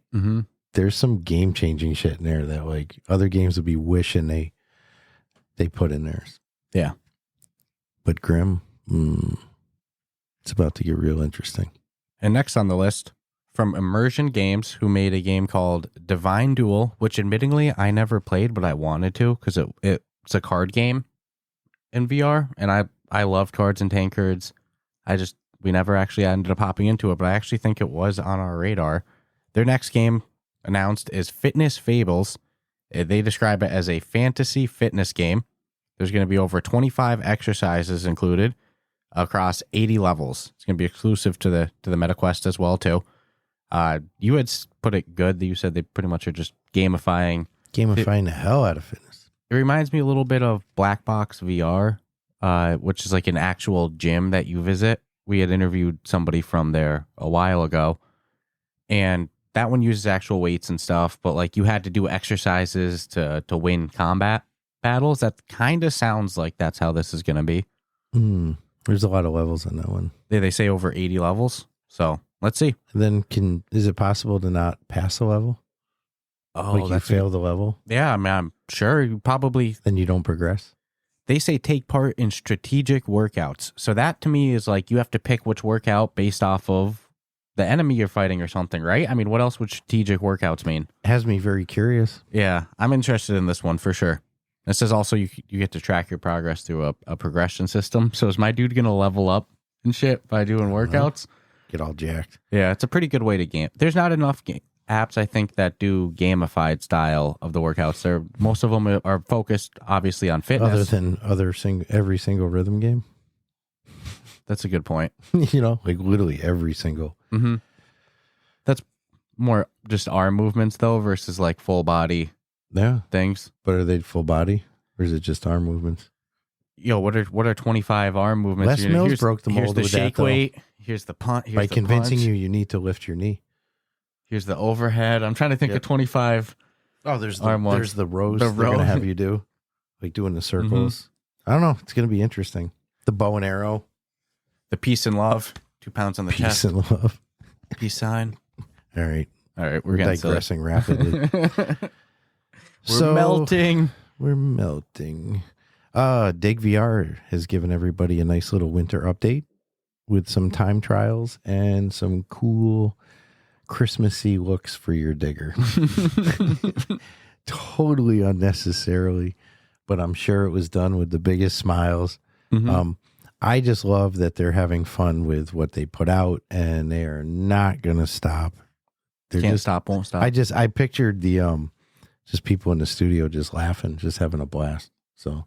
there's some game-changing shit in there that like other games would be wishing they put in theirs. Yeah. But Grim, it's about to get real interesting. And next on the list, from Immersion Games, who made a game called Divine Duel, which admittingly I never played, but I wanted to because it's a card game in VR, and I love cards and tankards. We never actually ended up hopping into it, but I actually think it was on our radar. Their next game announced is Fitness Fables. They describe it as a fantasy fitness game. There's going to be over 25 exercises included across 80 levels. It's going to be exclusive to the MetaQuest as well, too. You had put it good that you said they pretty much are just gamifying the hell out of fitness. It reminds me a little bit of Black Box VR, which is like an actual gym that you visit. We had interviewed somebody from there a while ago, and that one uses actual weights and stuff, but like you had to do exercises to win combat battles. That kind of sounds like that's how this is going to be. There's a lot of levels on that one. They say over 80 levels. So let's see. And then is it possible to not pass a level? Oh, like you fail the level? Yeah, I mean, I'm sure you probably. Then you don't progress. They say take part in strategic workouts. So that to me is like you have to pick which workout based off of the enemy you're fighting or something, right? I mean, what else would strategic workouts mean? Has me very curious. Yeah, I'm interested in this one for sure. It says also you get to track your progress through a progression system. So is my dude going to level up and shit by doing workouts? Get all jacked. Yeah, it's a pretty good way to game. There's not enough apps, I think, that do gamified style of the workouts. Most of them are focused, obviously, on fitness. Other than every single rhythm game. That's a good point. Like literally every single. Mm-hmm. That's more just arm movements, though, versus like full body things. But are they full body? Or is it just arm movements? What are 25 arm movements? Les Mills broke the mold with that. Here's the shake weight. Here's the punt. By convincing you need to lift your knee. Here's the overhead. I'm trying to think of 25. Oh, there's the rows they're going to have you do. Like doing the circles. I don't know. It's going to be interesting. The bow and arrow. The peace and love. 2 pounds on the chest. Peace and love. Peace sign. All right. We're digressing rapidly. We're melting. We're melting. Dig VR has given everybody a nice little winter update with some time trials and some cool Christmassy looks for your digger. Totally unnecessarily, but I'm sure it was done with the biggest smiles. I just love that they're having fun with what they put out, and they are not gonna stop. Can't stop, won't stop. I pictured the just people in the studio just laughing, just having a blast. So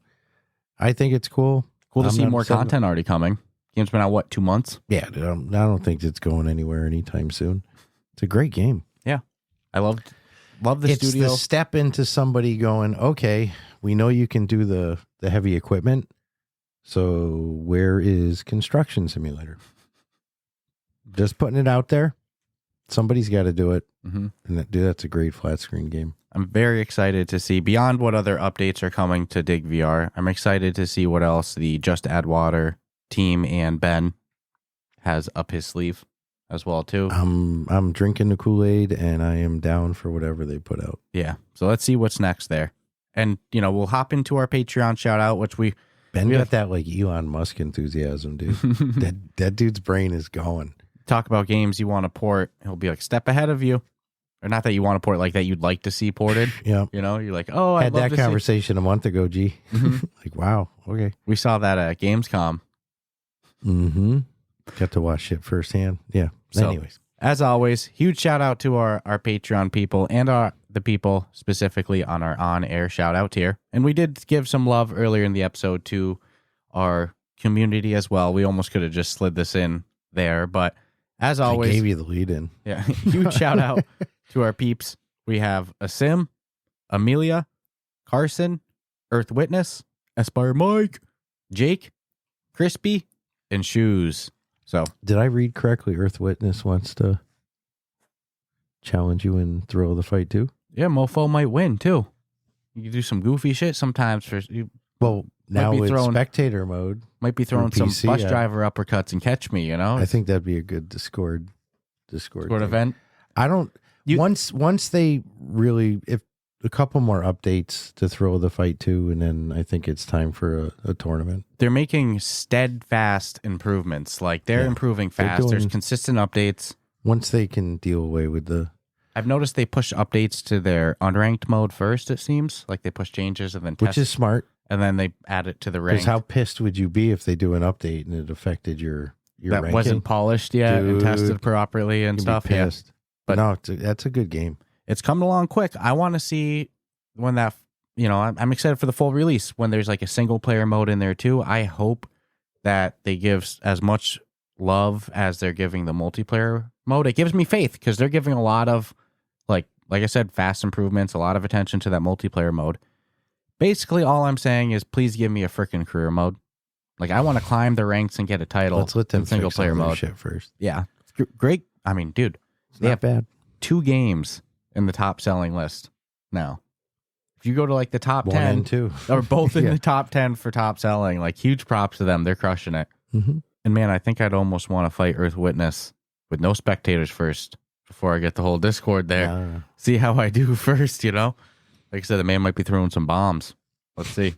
I think it's cool. Cool to see more content already coming. Game's been out 2 months? Yeah, dude, I don't think it's going anywhere anytime soon. It's a great game. Yeah. I love the studio. It's the step into somebody going, okay, we know you can do the heavy equipment. So where is Construction Simulator? Just putting it out there. Somebody's got to do it. Mm-hmm. And that's a great flat screen game. I'm very excited to see, beyond what other updates are coming to Dig VR, I'm excited to see what else the Just Add Water team and Ben has up his sleeve as well, too. I'm drinking the Kool-Aid, and I am down for whatever they put out. Yeah. So let's see what's next there. And, we'll hop into our Patreon shout out, which Ben got that like Elon Musk enthusiasm, dude. that dude's brain is going. Talk about games you want to port. He'll be like, step ahead of you. Or not that you want to port, like that you'd like to see ported. Yeah. You're like, oh, I had that conversation a month ago, G. Like, wow. Okay. We saw that at Gamescom. Mm-hmm. Got to watch it firsthand. Yeah. So, anyways. As always, huge shout out to our Patreon people and the people specifically on our on-air shout out tier. And we did give some love earlier in the episode to our community as well. We almost could have just slid this in there, but as always, I gave you the lead in. Yeah. Huge shout out to our peeps. We have Asim, Amelia, Carson, Earth Witness, Aspire Mike, Jake, Crispy, and Shoes. So, did I read correctly? Earth Witness wants to challenge you in Thrill of the Fight too? Yeah, Mofo might win too. You can do some goofy shit sometimes for you. Well, now with spectator mode, might be throwing some PC, bus driver uppercuts and catch me. I think that'd be a good Discord event. I don't. Once they really, if a couple more updates to Thrill of the Fight 2, and then I think it's time for a tournament. They're making steadfast improvements. Like they're improving fast. There's consistent updates. Once they can deal away with the... I've noticed they push updates to their unranked mode first, it seems. Like they push changes and then test. Which is smart. And then they add it to the ranked. Because how pissed would you be if they do an update and it affected your that ranking? Wasn't polished yet and tested properly and stuff. Yeah. But no, that's a good game. It's coming along quick. I want to see when that, I'm excited for the full release when there's like a single player mode in there too. I hope that they give as much love as they're giving the multiplayer mode. It gives me faith because they're giving a lot of, like I said, fast improvements, a lot of attention to that multiplayer mode. Basically, all I'm saying is please give me a freaking career mode. Like I want to climb the ranks and get a title. Let's let them single player mode shit first. Yeah, great. I mean, dude, they have bad 2 games in the top selling list now. If you go to like the top 10 and 2 or both in the top 10 for top selling, like huge props to them. They're crushing it. Mm-hmm. And man, I think I'd almost want to fight Earth Witness with no spectators first before I get the whole Discord there. See how I do first, Like I said, the man might be throwing some bombs. Let's see.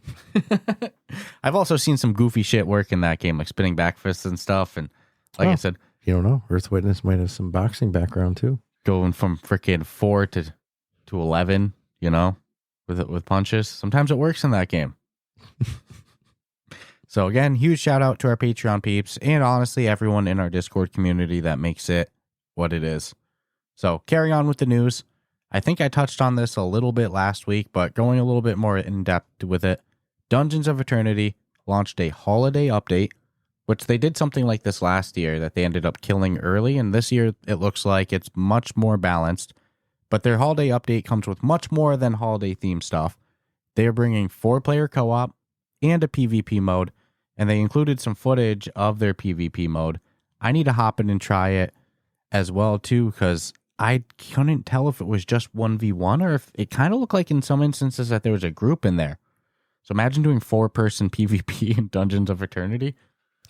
I've also seen some goofy shit work in that game, like spinning back fists and stuff. And like I said, you don't know. Earth Witness might have some boxing background too. Going from freaking 4 to 11, with punches. Sometimes it works in that game. So again, huge shout out to our Patreon peeps and honestly everyone in our Discord community that makes it what it is. So carry on with the news. I think I touched on this a little bit last week, but going a little bit more in depth with it. Dungeons of Eternity launched a holiday update, which they did something like this last year that they ended up killing early. And this year it looks like it's much more balanced, but their holiday update comes with much more than holiday themed stuff. They are bringing 4-player co-op and a PvP mode, and they included some footage of their PvP mode. I need to hop in and try it as well too, because I couldn't tell if it was just 1v1 or if it kind of looked like in some instances that there was a group in there. So imagine doing 4-person PvP in Dungeons of Eternity.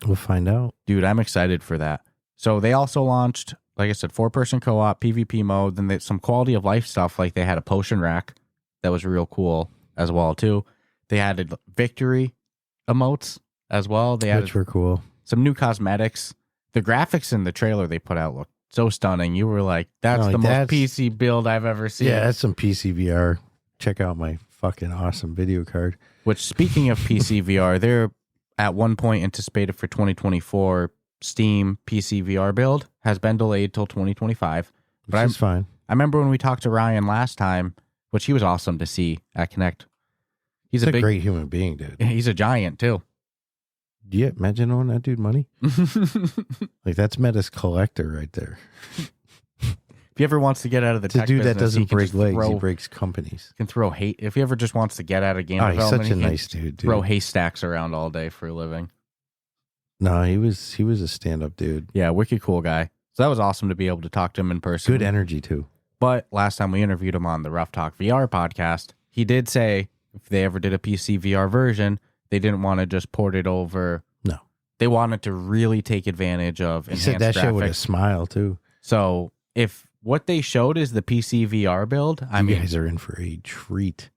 We'll find out. Dude, I'm excited for that. So they also launched, like I said, 4-person co-op, PvP mode, then some quality of life stuff, like they had a potion rack that was real cool as well too. They added victory emotes as well. They added which were cool. Some new cosmetics. The graphics in the trailer they put out looked so stunning. You were like, that's the most PC build I've ever seen. Yeah, that's some PC VR. Check out my fucking awesome video card. Which, speaking of PC VR, they're at one point anticipated for 2024. Steam PC VR build has been delayed till 2025. Which is fine. I remember when we talked to Ryan last time, which he was awesome to see at Connect. He's a great human being, dude. He's a giant, too. Yeah, imagine owning that dude money. Like, that's Meta's collector right there. If he ever wants to get out of the tech dude business, that doesn't break legs, he breaks companies. Can throw hate. If he ever just wants to get out of game development, he's such a nice dude. Throw haystacks around all day for a living. No, he was a stand-up dude. Yeah, wicked cool guy. So that was awesome to be able to talk to him in person. Good energy, too. But last time we interviewed him on the Ruff Talk VR podcast, he did say if they ever did a PC VR version, they didn't want to just port it over. No. They wanted to really take advantage of enhanced graphics. He said that shit with a smile, too. So if what they showed is the PC VR build, you guys are in for a treat.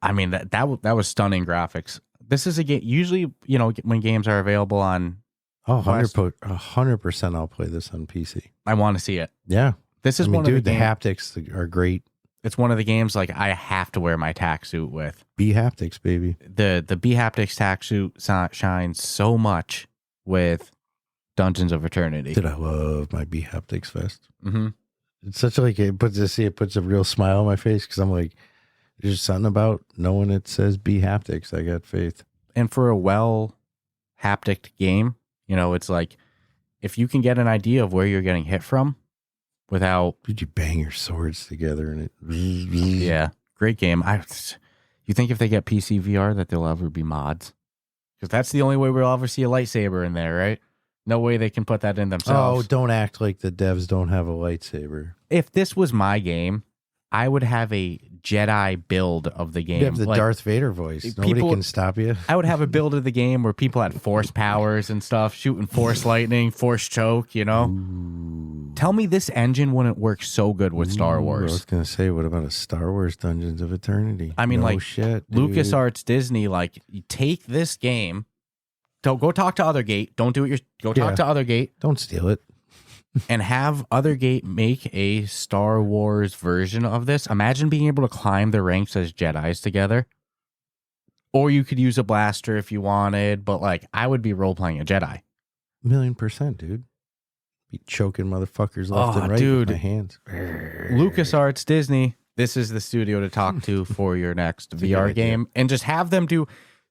I mean, that was stunning graphics. This is a game, usually, you know, when games are available on... 100% I'll play this on PC. I want to see it. Yeah. This is the haptics are great. It's one of the games like I have to wear my tack suit with. B haptics, baby. The B haptics tack suit shines so much with Dungeons of Eternity. Did I love my B haptics vest? Mm-hmm. It's such like it puts a real smile on my face because I'm like, there's something about knowing it says B haptics. I got faith. And for a well haptic game, you know, it's like if you can get an idea of where you're getting hit from without... Did you bang your swords together and it... Yeah, great game. You think if they get PC VR that they'll ever be mods? Because that's the only way we'll ever see a lightsaber in there, right? No way they can put that in themselves. Oh, don't act like the devs don't have a lightsaber. If this was my game, I would have a Jedi build of the game. You have the Darth Vader voice. Nobody can stop you. I would have a build of the game where people had force powers and stuff, shooting force lightning, force choke, you know? Ooh. Tell me this engine wouldn't work so good with Star Wars. I was going to say, what about a Star Wars Dungeons of Eternity? I mean, shit, LucasArts, Disney, like, you take this game, go talk to Othergate. Don't do it. Talk to Othergate. Don't steal it. And have Othergate make a Star Wars version of this. Imagine being able to climb the ranks as Jedis together. Or you could use a blaster if you wanted, but like I would be role-playing a Jedi. 1,000,000%, dude. Be choking motherfuckers left and right with my hands. LucasArts, Disney, this is the studio to talk to for your next VR game. And just have them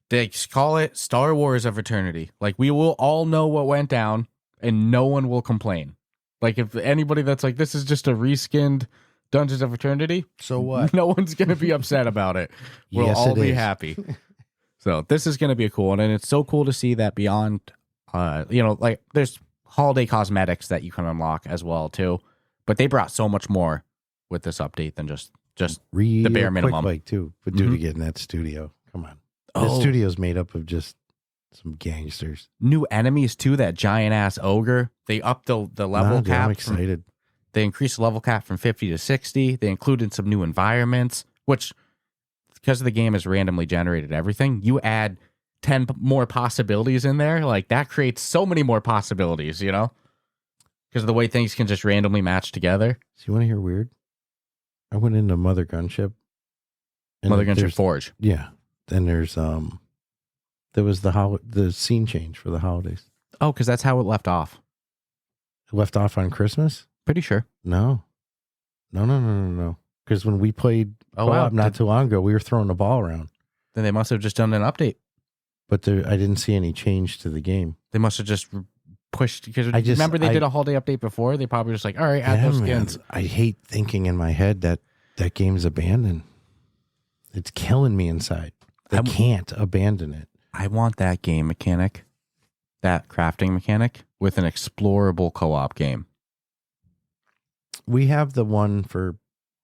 they call it Star Wars of Eternity. Like we will all know what went down and no one will complain. Like, if anybody that's like, this is just a reskinned Dungeons of Eternity, so what? No one's going to be upset about it. We'll all be happy. So this is going to be a cool one. And it's so cool to see that beyond, like there's holiday cosmetics that you can unlock as well, too. But they brought so much more with this update than just the bare minimum. Like, too. But dude, to get in that studio, come on. The studio's made up of just some gangsters. New enemies too. That giant ass ogre. They upped the level cap. I'm excited. They increased the level cap from 50 to 60. They included some new environments, which because the game has randomly generated everything, you add 10 more possibilities in there. Like that creates so many more possibilities, you know, because of the way things can just randomly match together. So you want to hear weird? I went into Mother Gunship. Mother Gunship Forge. Yeah. Then there's there was the scene change for the holidays. Oh, because that's how it left off. It left off on Christmas? Pretty sure. No. Because when we played not too long ago, we were throwing the ball around. Then they must have just done an update. But I didn't see any change to the game. They must have just pushed, because remember they did a holiday update before? They probably just like, all right, add those skins. I hate thinking in my head that game's abandoned. It's killing me inside. They can't abandon it. I want that game mechanic, that crafting mechanic, with an explorable co-op game. We have the one for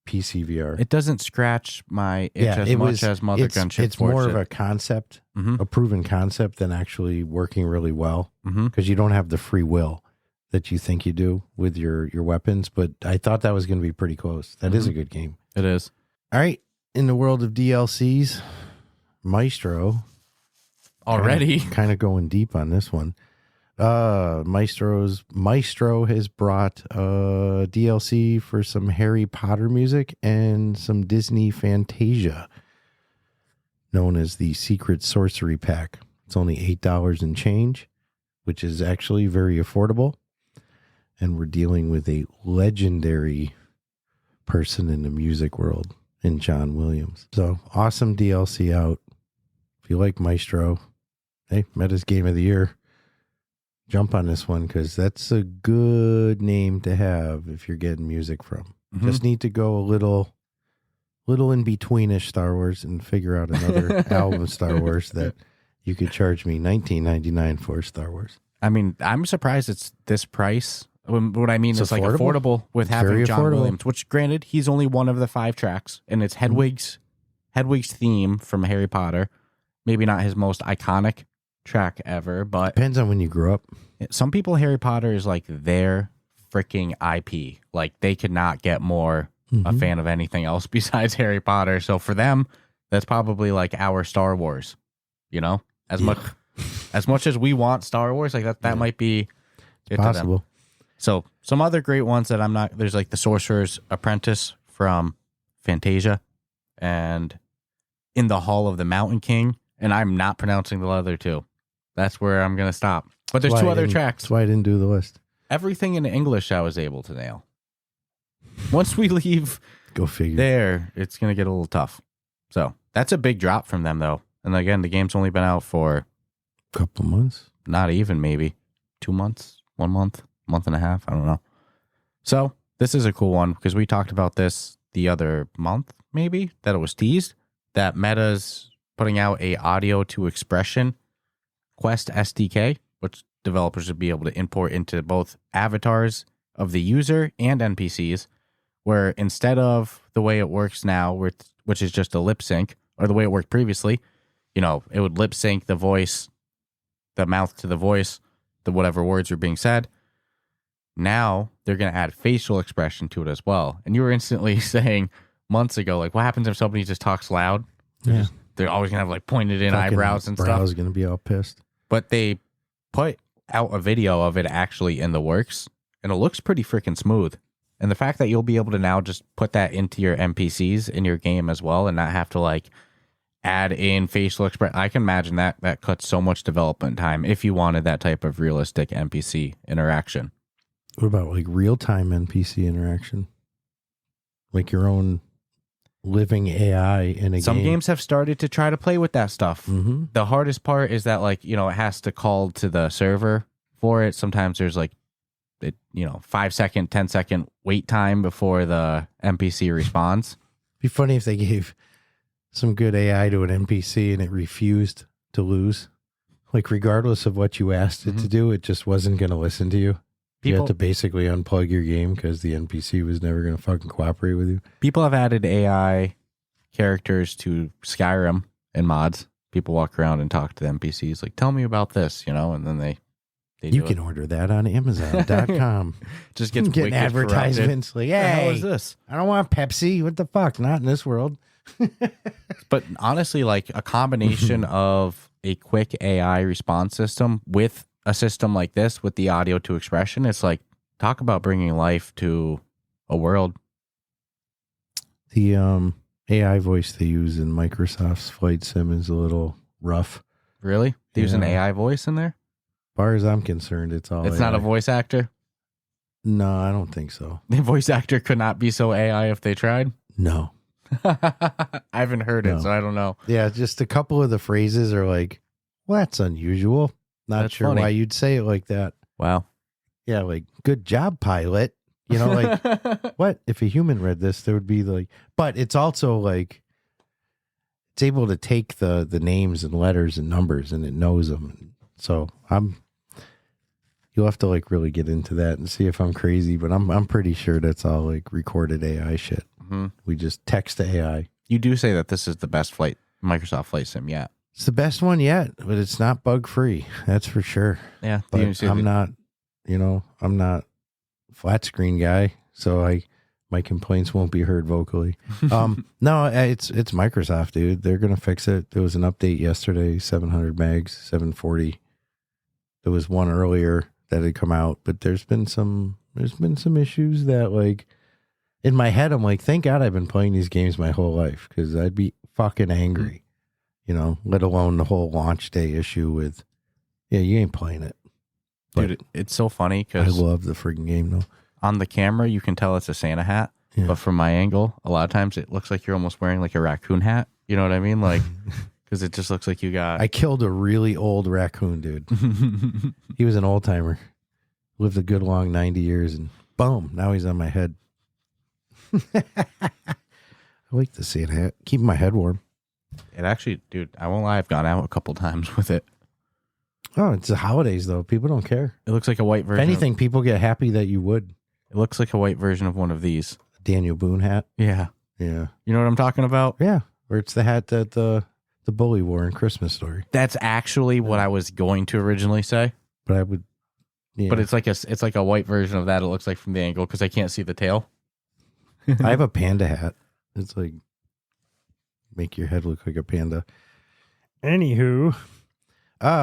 PC VR. It doesn't scratch my itch as much as Mother Gunship. It's more of a concept, a proven concept, than actually working really well, because you don't have the free will that you think you do with your weapons. But I thought that was going to be pretty close. That is a good game. It is. All right. In the world of DLCs, Maestro... Already kind of going deep on this one. Maestro has brought DLC for some Harry Potter music and some Disney Fantasia, known as the Secret Sorcery Pack. It's only $8 and change, which is actually very affordable. And we're dealing with a legendary person in the music world in John Williams. So awesome DLC out. If you like Maestro, hey, Meta's Game of the Year. Jump on this one, because that's a good name to have if you're getting music from. Just need to go a little in betweenish Star Wars and figure out another album Star Wars that you could charge me $19.99 for Star Wars. I mean, I'm surprised it's this price What I mean It's is like affordable with having very John affordable. Williams, which granted, he's only one of the 5 tracks, and it's Hedwig's theme from Harry Potter. Maybe not his most iconic track ever, but Depends on when you grew up. some people, Harry Potter is like their freaking IP. Like they could not get more a fan of anything else besides Harry Potter. So for them, that's probably like our Star Wars, you know, as much as we want Star Wars, like that might be it Possible. to them. So some other great ones that there's like the Sorcerer's Apprentice from Fantasia and In the Hall of the Mountain King. And I'm not pronouncing the other two. That's where I'm going to stop. But there's 2 other tracks. That's why I didn't do the list. Everything in English I was able to nail. Once we leave Go figure. there, it's going to get a little tough. So that's a big drop from them, though. And again, the game's only been out for Couple months. not even maybe 2 months, 1 month, month and a half. I don't know. So this is a cool one because we talked about this the other month, maybe, that it was teased that Meta's putting out a audio to expression Quest SDK, which developers would be able to import into both avatars of the user and NPCs, where instead of the way it works now, which is just a lip sync, or the way it worked previously, you know, it would lip sync the voice, the mouth to the voice, the whatever words are being said. Now they're going to add facial expression to it as well. And you were instantly saying months ago, like, what happens if somebody just talks loud? Yeah. They're always going to have like pointed in Fucking eyebrows and stuff. Brow's going to be all pissed. But they put out a video of it actually in the works, and it looks pretty freaking smooth. And the fact that you'll be able to now just put that into your NPCs in your game as well and not have to like add in facial expression. I can imagine that cuts so much development time if you wanted that type of realistic NPC interaction. What about like real-time NPC interaction? Like your own living AI in a Some game? games have started to try to play with that stuff. Mm-hmm. The hardest part is that, like, you know, it has to call to the server for it. Sometimes there's like, 5-second, 10-second wait time before the NPC responds. Be funny if they gave some good AI to an NPC and it refused to lose. Like, regardless of what you asked it to do, it just wasn't going to listen to you. You had to basically unplug your game because the NPC was never going to fucking cooperate with you. People have added AI characters to Skyrim in mods. People walk around and talk to the NPCs like, tell me about this, you know, and then they You can order that on Amazon.com. Just gets getting wicked advertisements like, What the hell hey, is this? I don't want Pepsi. What the fuck? Not in this world. But honestly, like a combination of a quick AI response system with a system like this with the audio to expression, it's like, talk about bringing life to a world. The AI voice they use in Microsoft's Flight Sim is a little rough. Really? They use an Yeah. AI voice in there? As far as I'm concerned, it's all It's AI. not a voice actor? No, I don't think so. The voice actor could not be so AI if they tried? No. I haven't heard it, No. so I don't know. Yeah, just a couple of the phrases are like, well, that's unusual. Not That's sure funny. why you'd say it like that. Wow. Yeah, like, good job, pilot. You know, like, what? If a human read this, there would be like, but it's also like, it's able to take the names and letters and numbers and it knows them. So you'll have to like really get into that and see if I'm crazy, but I'm pretty sure that's all like recorded AI shit. Mhm. We just text to AI. You do say that this is the best Microsoft Flight Sim yet. It's the best one yet, but it's not bug free. That's for sure. Yeah. But I'm not flat screen guy, so my complaints won't be heard vocally. No, it's Microsoft, dude. They're gonna fix it. There was an update yesterday, 700 megs, 740. There was one earlier that had come out, but there's been some issues that, like, in my head, I'm like, thank God I've been playing these games my whole life, because I'd be fucking angry. You know, let alone the whole launch day issue with, yeah, you ain't playing it. But Dude, it's so funny I because love the freaking game, though. on the camera, you can tell it's a Santa hat. Yeah. But from my angle, a lot of times it looks like you're almost wearing like a raccoon hat. You know what I mean? Like, because it just looks like you got. I killed a really old raccoon, dude. He was an old timer. Lived a good long 90 years, and boom, now he's on my head. I like the Santa hat. Keeping my head warm. It actually, dude, I won't lie, I've gone out a couple times with it. Oh, it's the holidays though. People don't care. It looks like a white If version. anything, people get happy that you would. It looks like a white version of one of these. Daniel Boone hat. Yeah. Yeah. You know what I'm talking about? Yeah. Or it's the hat that the bully wore in Christmas Story. That's actually what I was going to originally say. But I would. Yeah. But it's like a white version of that. It looks like from the angle because I can't see the tail. I have a panda hat. It's like make your head look like a panda. Anywho,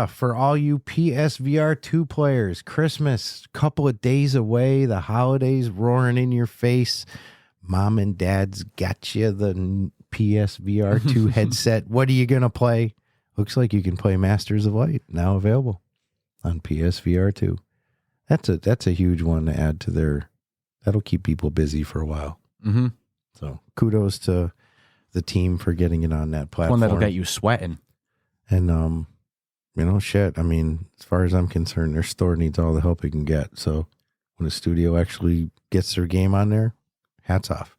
for all you PSVR 2 players, Christmas couple of days away, the holidays roaring in your face. Mom and dad's got you the PSVR 2 headset. What are you gonna play? Looks like you can play Masters of Light, now available on PSVR 2. That's a huge one to add to their. That'll keep people busy for a while. Mm-hmm. So kudos to the team for getting it on that platform. One that'll get you sweating. And shit. I mean, as far as I'm concerned, their store needs all the help it can get. So when a studio actually gets their game on there, hats off.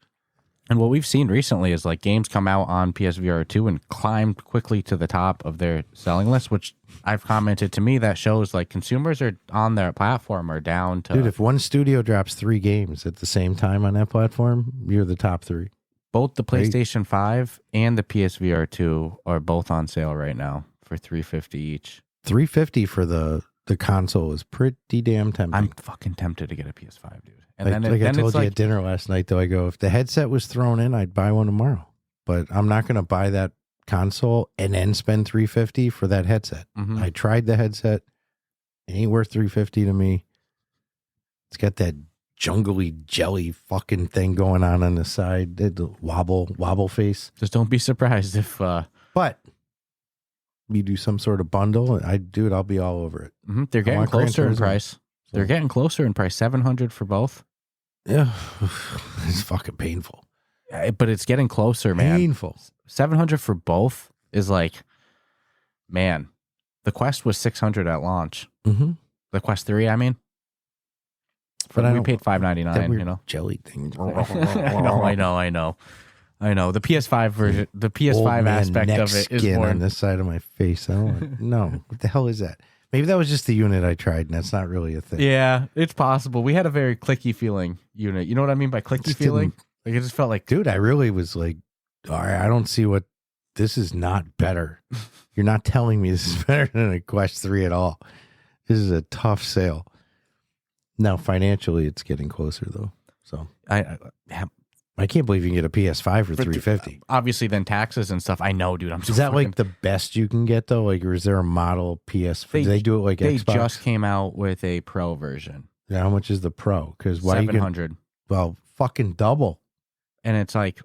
And what we've seen recently is like games come out on PSVR 2 and climb quickly to the top of their selling list, which I've commented to me that shows like consumers are on their platform are down to. Dude, if one studio drops 3 games at the same time on that platform, you're the top 3. Both the PlayStation 5 and the PSVR 2 are both on sale right now for $350 each. $350 for the console is pretty damn tempting. I'm fucking tempted to get a PS5, dude. And I told you at dinner last night, though, I go, if the headset was thrown in, I'd buy one tomorrow. But I'm not going to buy that console and then spend $350 for that headset. Mm-hmm. I tried the headset. It ain't worth $350 to me. It's got that jungly jelly fucking thing going on the side. The wobble face. Just don't be surprised if... But you do some sort of bundle, I'll be all over it. Mm-hmm. They're getting closer in price. They're getting closer in price. $700 for both. Yeah, it's fucking painful. But it's getting closer, man. Painful. $700 for both is like, man. The Quest was $600 at launch. Mm-hmm. The Quest 3, I mean. But we paid $599. You know, jelly thing. I know. The PS5 version, the PS5 aspect of it is more on this side of my face. I don't no. What the hell is that? Maybe that was just the unit I tried, and that's not really a thing. Yeah, it's possible. We had a very clicky feeling unit. You know what I mean by clicky feeling? Like it just felt like, dude, I really was like, all right, I don't see what this is not better. You're not telling me this is better than a Quest 3 at all. This is a tough sale. Now, financially, it's getting closer though. So I can't believe you can get a PS5 for $350. Obviously, then taxes and stuff. I know, dude. Is that like the best you can get though? Like, or is there a model PS5? Do they do it like they Xbox? They just came out with a Pro version. Yeah, how much is the Pro? Because $700. Well, fucking double. And it's like,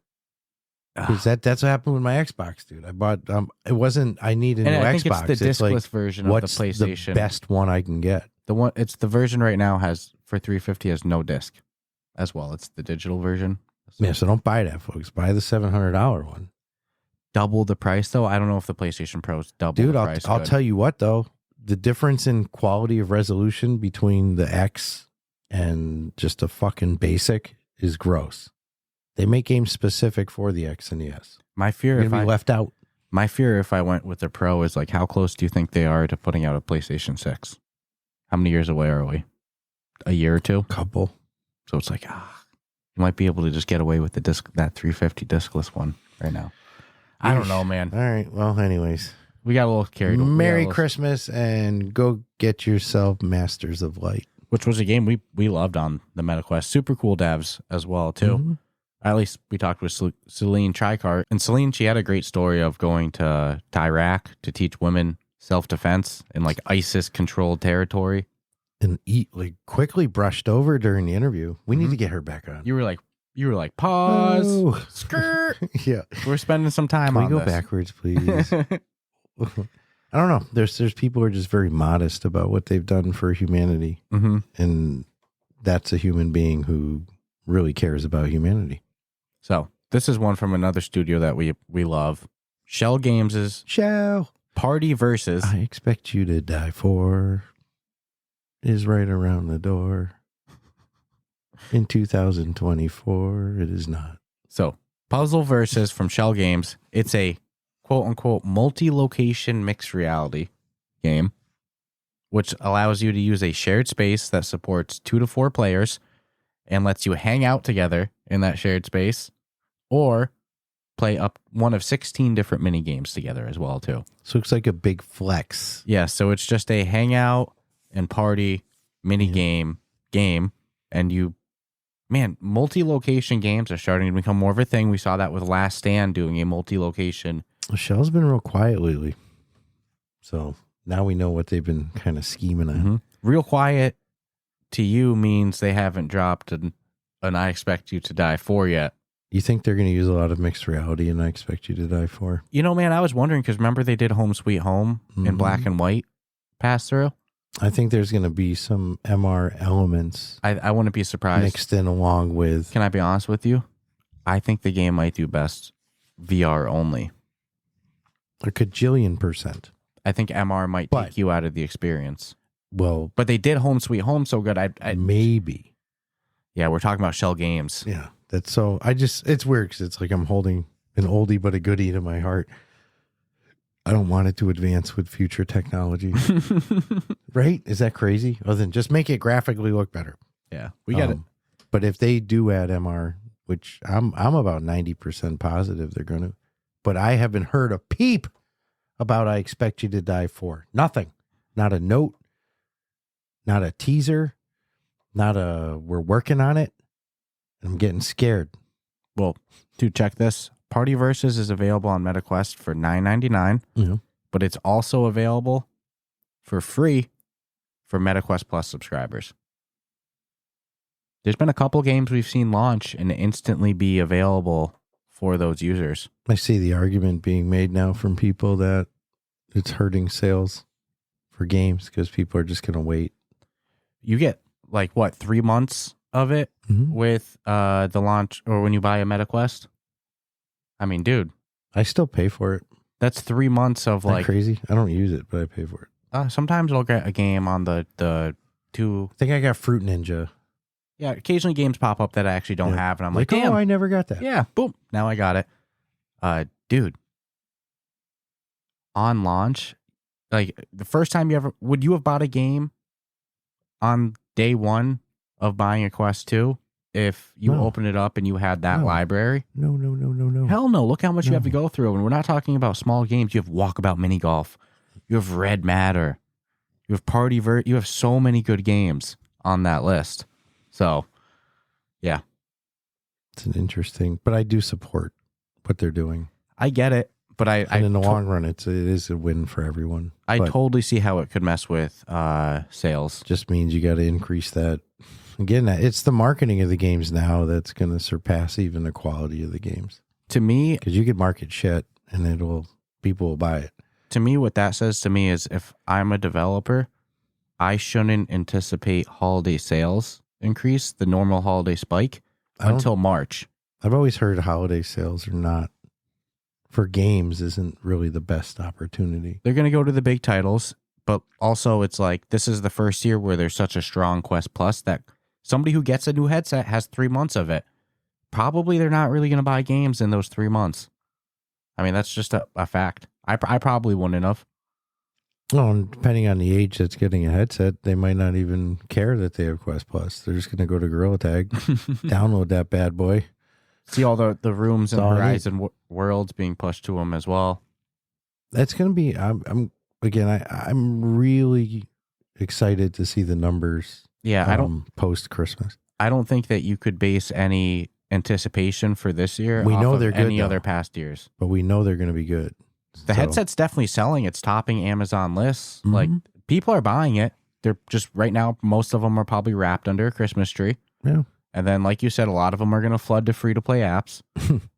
because that's what happened with my Xbox, dude. I bought it wasn't. I need a new I Xbox. Think it's the discless version of the PlayStation. What's the best one I can get? It's the version right now has for $350 has no disc, as well. It's the digital version. Yeah, so don't buy that, folks. Buy the $700 one. Double the price, though. I don't know if the PlayStation Pro is double the price. Dude, I'll tell you what, though. The difference in quality of resolution between the X and just a fucking basic is gross. They make games specific for the X and the S. My fear if I left out. My fear if I went with the Pro is like, how close do you think they are to putting out a PlayStation 6? How many years away are we? A year or two? Couple. So it's like, you might be able to just get away with the disc, that 350 discless one right now. I don't know, man. All right. Well, anyways, we got a little carried away. Merry Christmas and go get yourself Masters of Light, which was a game we loved on the MetaQuest. Super cool devs as well too. Mm-hmm. At least we talked with Celine Tricart, and Celine, she had a great story of going to Iraq to teach women self-defense in like ISIS-controlled territory. And quickly brushed over during the interview. We need to get her back on. You were like, pause, skirt. Yeah, we're spending some time on this. Can we go backwards, please? I don't know. There's people who are just very modest about what they've done for humanity, and that's a human being who really cares about humanity. So this is one from another studio that we love. Shell Games' Party Versus. I Expect You to Die For is right around the door. In 2024, it is not. So, Puzzle Versus from Shell Games. It's a quote-unquote multi-location mixed reality game. which allows you to use a shared space that supports 2 to 4 players and lets you hang out together in that shared space, or play up one of 16 different mini games together as well too. So it's like a big flex. Yeah, so it's just a hangout and party mini game, and multi-location games are starting to become more of a thing. We saw that with Last Stand doing a multi-location. Shell's been real quiet lately, so now we know what they've been kind of scheming on. Mm-hmm. Real quiet to you means they haven't dropped an I Expect You to Die 4 yet. You think they're going to use a lot of mixed reality in I Expect You to Die 4? You know, man, I was wondering, because remember they did Home Sweet Home in black and white pass through? I think there's going to be some MR elements. I wouldn't be surprised. Mixed in along with... Can I be honest with you? I think the game might do best VR only. A cajillion %. I think MR might take you out of the experience. Well... But they did Home Sweet Home so good. Maybe. Yeah, we're talking about Shell Games. Yeah. That's so... It's weird because it's like I'm holding an oldie but a goodie to my heart. I don't want it to advance with future technology. Right? Is that crazy? Other than just make it graphically look better. Yeah, we get it. But if they do add MR, which I'm about 90% positive they're going to, but I haven't heard a peep about I Expect You to Die 4. Nothing. Not a note. Not a teaser. Not a we're working on it. I'm getting scared. Well, to check this, Party Versus is available on MetaQuest for $9.99, but it's also available for free for MetaQuest Plus subscribers. There's been a couple games we've seen launch and instantly be available for those users. I see the argument being made now from people that it's hurting sales for games because people are just going to wait. You get 3 months of it with the launch, or when you buy a MetaQuest. I mean, dude, I still pay for it. That's 3 months of crazy. I don't use it, but I pay for it. Sometimes I'll get a game on the two. I think I got Fruit Ninja. Yeah, occasionally games pop up that I actually don't have, and I'm like, damn, oh, I never got that. Yeah, boom, now I got it. Dude, on launch, the first time would you have bought a game on day one of buying a Quest 2 if you open it up and you had that library? No. Hell no. Look how much you have to go through. And we're not talking about small games. You have Walkabout Mini Golf. You have Red Matter. You have you have so many good games on that list. So, yeah. It's an interesting, but I do support what they're doing. I get it, but in the long run, it is a win for everyone. I totally see how it could mess with sales. Just means you got to increase that. Again, it's the marketing of the games now that's going to surpass even the quality of the games. To me, because you could market shit and people will buy it. To me, what that says to me is if I'm a developer, I shouldn't anticipate holiday sales increase, the normal holiday spike, until March. I've always heard holiday sales are not, for games, isn't really the best opportunity. They're going to go to the big titles, but also it's this is the first year where there's such a strong Quest Plus that somebody who gets a new headset has 3 months of it. Probably they're not really going to buy games in those 3 months. I mean, that's just a fact. I probably wouldn't have. Well, and depending on the age that's getting a headset, they might not even care that they have Quest Plus. They're just going to go to Gorilla Tag, download that bad boy. See all the rooms and Horizon Worlds being pushed to them as well. That's going to be, I'm really excited to see the numbers. Yeah, I don't post Christmas. I don't think that you could base any anticipation for this year. We know they're good, any other past years, but we know they're going to be good. The headset's definitely selling. It's topping Amazon lists. People are buying it. They're just right now. Most of them are probably wrapped under a Christmas tree. Yeah. And then, like you said, a lot of them are going to flood to free-to-play apps.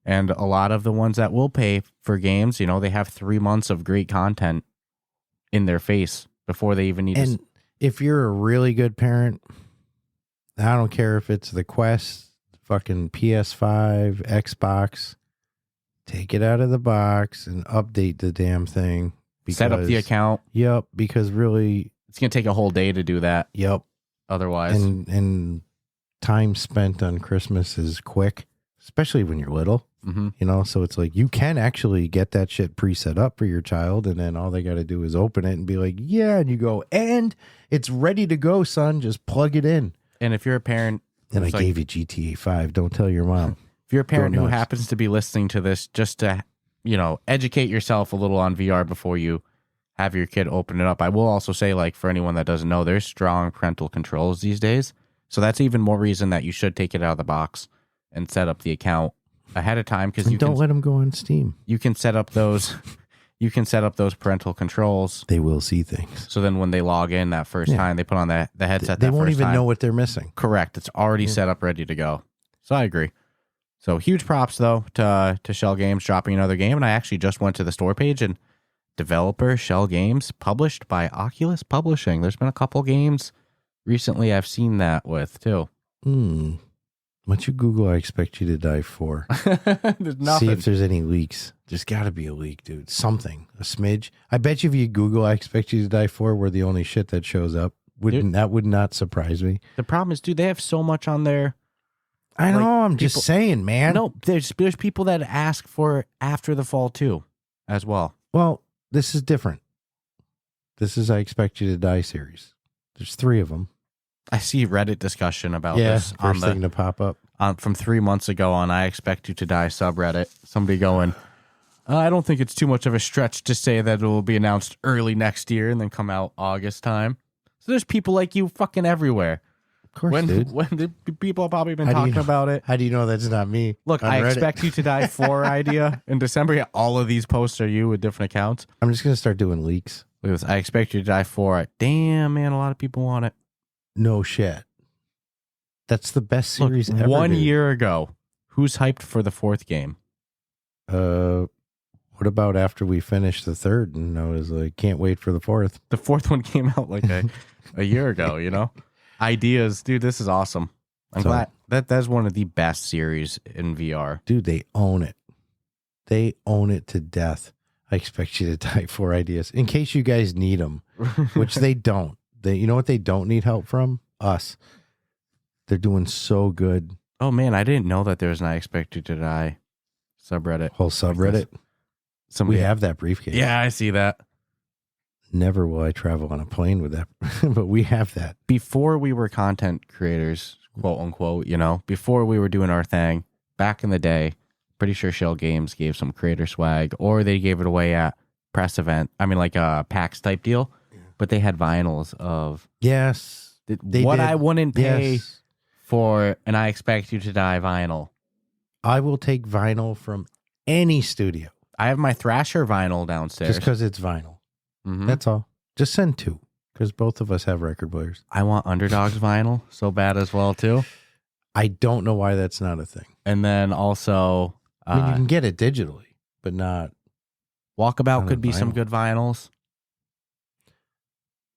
And a lot of the ones that will pay for games, they have 3 months of great content in their face before they even need to. If you're a really good parent, I don't care if it's the Quest, fucking PS5, Xbox, take it out of the box and update the damn thing. Set up the account. Yep, because really... It's going to take a whole day to do that. Yep. Otherwise. And time spent on Christmas is quick, especially when you're little. You know, so it's like you can actually get that shit pre-set up for your child, and then all they got to do is open it and be like, yeah, and you go, and it's ready to go, son. Just plug it in. And if you're a parent, and I gave you GTA 5. Don't tell your mom. If you're a parent who happens to be listening to this, just to, you know, educate yourself a little on VR before you have your kid open it up. I will also say, like, for anyone that doesn't know, there's strong parental controls these days. So that's even more reason that you should take it out of the box and set up the account ahead of time, because you don't let them go on Steam. You can set up those. You can set up those parental controls. They will see things. So then when they log in that first time, they put on the headset. They won't even know what they're missing. Correct. It's already set up, ready to go. So I agree. So huge props though to Shell Games dropping another game, and I actually just went to the store page and developer Shell Games, published by Oculus Publishing. There's been a couple games recently I've seen that with too. What you Google, I expect you to die for. There's nothing. See if there's any leaks. There's got to be a leak, dude. Something, a smidge. I bet you if you Google, I expect you to die for, we're the only shit that shows up. That would not surprise me. The problem is, dude, they have so much on there. I know. I'm just saying, man. No, there's people that ask for After the Fall too, as well. Well, this is different. This is I Expect You to Die series. There's 3 of them. I see Reddit discussion about this first thing to pop up from 3 months ago on I Expect You to Die subreddit. Somebody going, I don't think it's too much of a stretch to say that it will be announced early next year and then come out August time. So there's people like you fucking everywhere. Of course, dude. When the people have probably been talking about it. How do you know that's not me? Look, I Expect You to Die 4 idea in December. Yeah, all of these posts are you with different accounts. I'm just going to start doing leaks. Look at this. I Expect You to Die 4. Damn, man, a lot of people want it. No shit. That's the best series ever. 1 year ago, who's hyped for the 4th game? What about after we finished the 3rd? And I was like, can't wait for the 4th. The 4th one came out like a year ago, you know? Ideas. Dude, this is awesome. I'm glad. That's one of the best series in VR. Dude, they own it. They own it to death. I Expect You to Die 4 ideas. In case you guys need them, which they don't. You know what they don't need help from? Us. They're doing so good. Oh, man, I didn't know that there was an I Expect You to Die subreddit. Whole subreddit? We have that briefcase. Yeah, I see that. Never will I travel on a plane with that, but we have that. Before we were content creators, quote unquote, you know, before we were doing our thing, back in the day, pretty sure Shell Games gave some creator swag, or they gave it away at press event. I mean, like a PAX type deal. But they had vinyls of what I wouldn't pay for an I Expect You to Die vinyl. I will take vinyl from any studio. I have my Thrasher vinyl downstairs. Just because it's vinyl. That's all. Just send 2, because both of us have record players. I want Underdog's vinyl so bad as well, too. I don't know why that's not a thing. And then also... I mean, you can get it digitally, but not... Walkabout could be some good vinyls.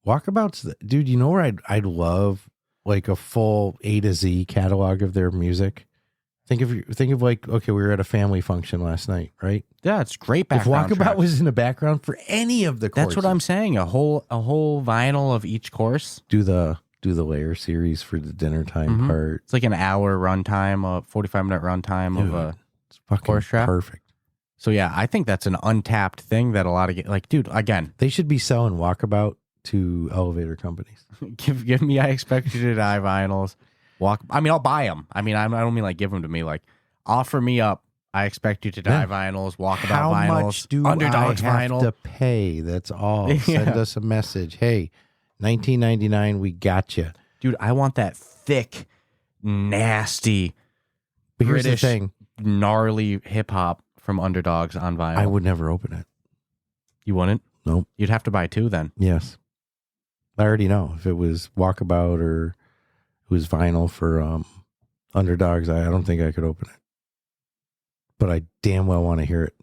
Walkabout's, dude, you know where I'd love like a full A to Z catalog of their music? Think of like, okay, we were at a family function last night, right? Yeah, it's great background. If Walkabout was in the background for any of the courses. That's what I'm saying. A whole vinyl of each course. Do the layer series for the dinner time part. It's like an hour runtime, a 45-minute runtime of a course track. Perfect. So yeah, I think that's an untapped thing that a lot of dude, again, they should be selling Walkabout to elevator companies. give me I Expect You to Die vinyls. I'll buy them. I mean, I don't mean like give them to me. Like, offer me up I Expect You to Die vinyls, Walkabout vinyls, How much do Underdogs I have vinyl to pay? That's all. Send us a message. Hey, $19.99, we got you. Dude, I want that thick, nasty, but here's British, the thing. gnarly hip hop from Underdogs on vinyl. I would never open it. You wouldn't? Nope. You'd have to buy 2 then. Yes. I already know. If it was Walkabout or it was vinyl for Underdogs, I don't think I could open it. But I damn well want to hear it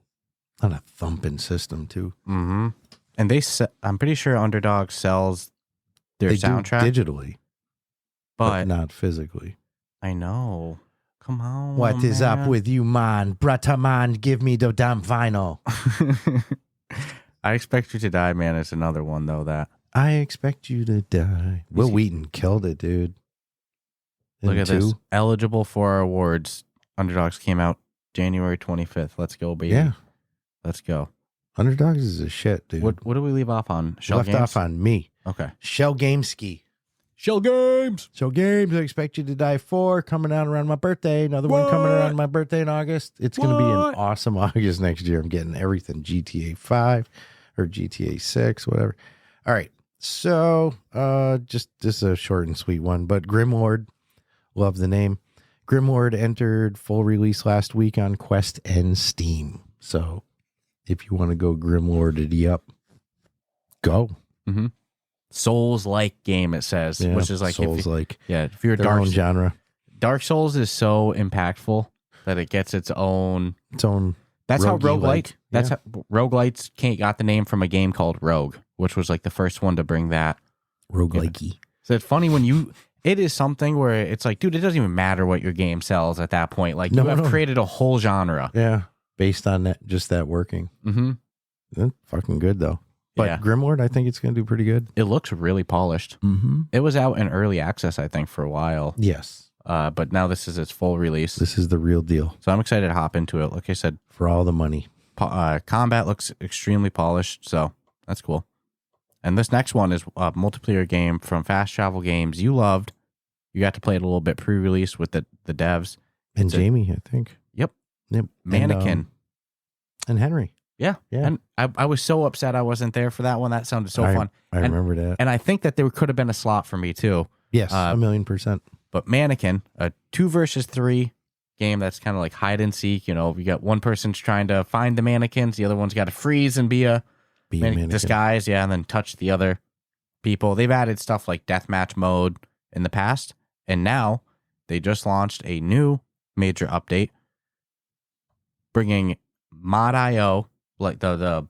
on a thumping system too. Mm-hmm. And I'm pretty sure Underdog sells their soundtrack digitally, but not physically. I know. Come on. What is up with you, man? Brata man, give me the damn vinyl. I Expect You to Die, man, is another one though that I Expect You to Die. Will Wheaton killed it, dude. Look at this. Eligible for our awards. Underdogs came out January 25th. Let's go, baby. Yeah. Let's go. Underdogs is a shit, dude. What do we leave off on? Shell Left games? off on me. Okay. Shell Gameski. Shell games. Shell Games. I Expect You to Die 4 coming out around my birthday. Another one coming around my birthday in August. It's going to be an awesome August next year. I'm getting everything GTA 5 or GTA 6, whatever. All right. So just this is a short and sweet one, but Grimlord, love the name. Grimlord entered full release last week on Quest and Steam. So if you want to go Grimlord-ity up, go. Mm-hmm. Souls-like game, it says, which is like Souls-like. If you're a their own genre. Dark Souls is so impactful that it gets its own. That's how roguelite. That's how roguelites got the name from a game called Rogue, which was like the first one to bring that. Roguelike-y. So it's funny when it is something where it's like, dude, it doesn't even matter what your game sells at that point. Like you have created a whole genre. Yeah, based on that working. Mm-hmm. That's fucking good though. But Grimlord, I think it's going to do pretty good. It looks really polished. Mm-hmm. It was out in early access, I think, for a while. Yes. But now this is its full release. This is the real deal. So I'm excited to hop into it. Like I said, for all the money. Combat looks extremely polished, so that's cool. And this next one is a multiplayer game from Fast Travel Games you loved. You got to play it a little bit pre-release with the devs. And Jamie, I think. Yep. Yep. Mannequin. And Henry. Yeah. And I was so upset I wasn't there for that one. That sounded so fun. I remember that. And I think that there could have been a slot for me too. Yes, 1,000,000%. But Mannequin, a 2 versus 3 game that's kind of like hide and seek. You know, you got one person's trying to find the mannequins, the other one's got to freeze and be a mannequin disguise, and then touch the other people. They've added stuff like deathmatch mode in the past, and now they just launched a new major update, bringing Mod.io, like it's a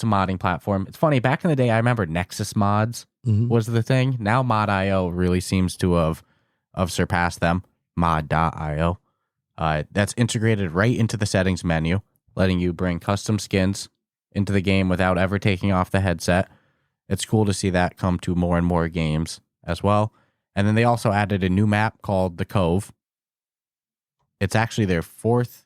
modding platform. It's funny, back in the day, I remember Nexus mods was the thing. Now Mod.io really seems to have surpassed them. Mod.io. That's integrated right into the settings menu, letting you bring custom skins into the game without ever taking off the headset. It's cool to see that come to more and more games as well. And then they also added a new map called The Cove. It's actually their 4th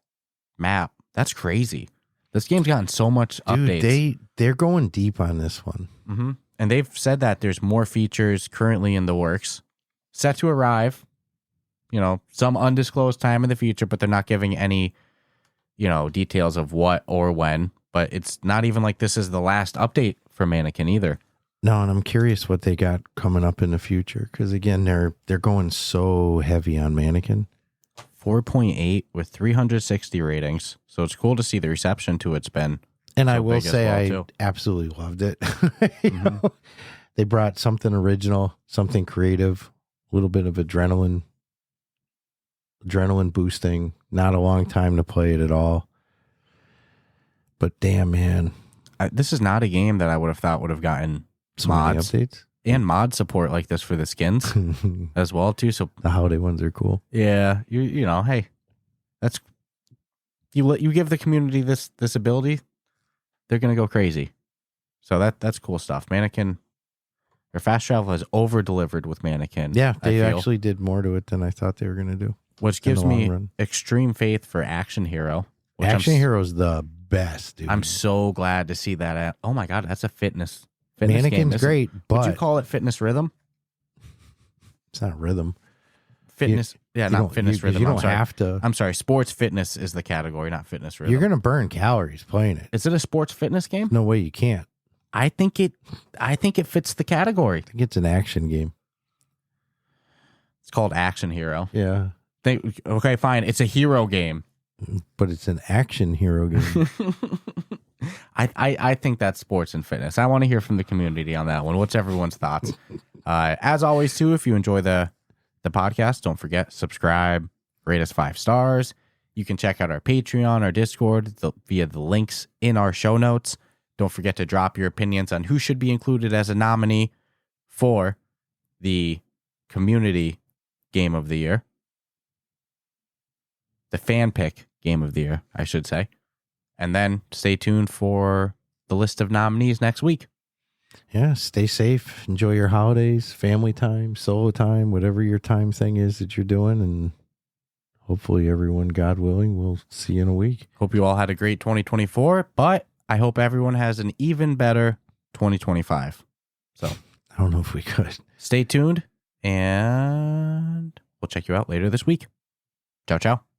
map. That's crazy. This game's gotten so much updates. Dude, they're going deep on this one. Mm-hmm. And they've said that there's more features currently in the works, set to arrive, some undisclosed time in the future, but they're not giving any, details of what or when. But it's not even like this is the last update for Mannequin either. No, and I'm curious what they got coming up in the future. Because again, they're going so heavy on Mannequin. 4.8 with 360 ratings. So it's cool to see the reception to it's been. And I will say I absolutely loved it. They brought something original, something creative, a little bit of adrenaline boosting. Not a long time to play it at all. But damn, man. This is not a game that I would have thought would have gotten so mods many updates and mod support like this for the skins as well too. So the holiday ones are cool. Yeah, hey, that's you give the community this ability, they're gonna go crazy. So that's cool stuff. Mannequin or Fast Travel has over delivered with Mannequin. Yeah, they actually did more to it than I thought they were gonna do. Which gives me extreme faith for Action Hero. Action Hero's the best, dude. I'm so glad to see that. Oh my god, that's a fitness Mannequin's game. Great, but would you call it fitness rhythm? It's not rhythm. Fitness, not fitness rhythm. You don't have to. I'm sorry. Sports fitness is the category, not fitness rhythm. You're gonna burn calories playing it. Is it a sports fitness game? No way, you can't. I think it fits the category. I think it's an action game. It's called Action Hero. Yeah. Okay, fine. It's a hero game. But it's an action hero game. I think that's sports and fitness. I want to hear from the community on that one. What's everyone's thoughts? As always, too, if you enjoy the podcast, don't forget, subscribe, rate us 5 stars. You can check out our Patreon, our Discord via the links in our show notes. Don't forget to drop your opinions on who should be included as a nominee for the community game of the year. The fan pick game of the year, I should say. And then stay tuned for the list of nominees next week. Yeah, stay safe. Enjoy your holidays, family time, solo time, whatever your time thing is that you're doing. And hopefully everyone, God willing, we'll see you in a week. Hope you all had a great 2024, but I hope everyone has an even better 2025. So I don't know if we could. Stay tuned, and we'll check you out later this week. Ciao, ciao.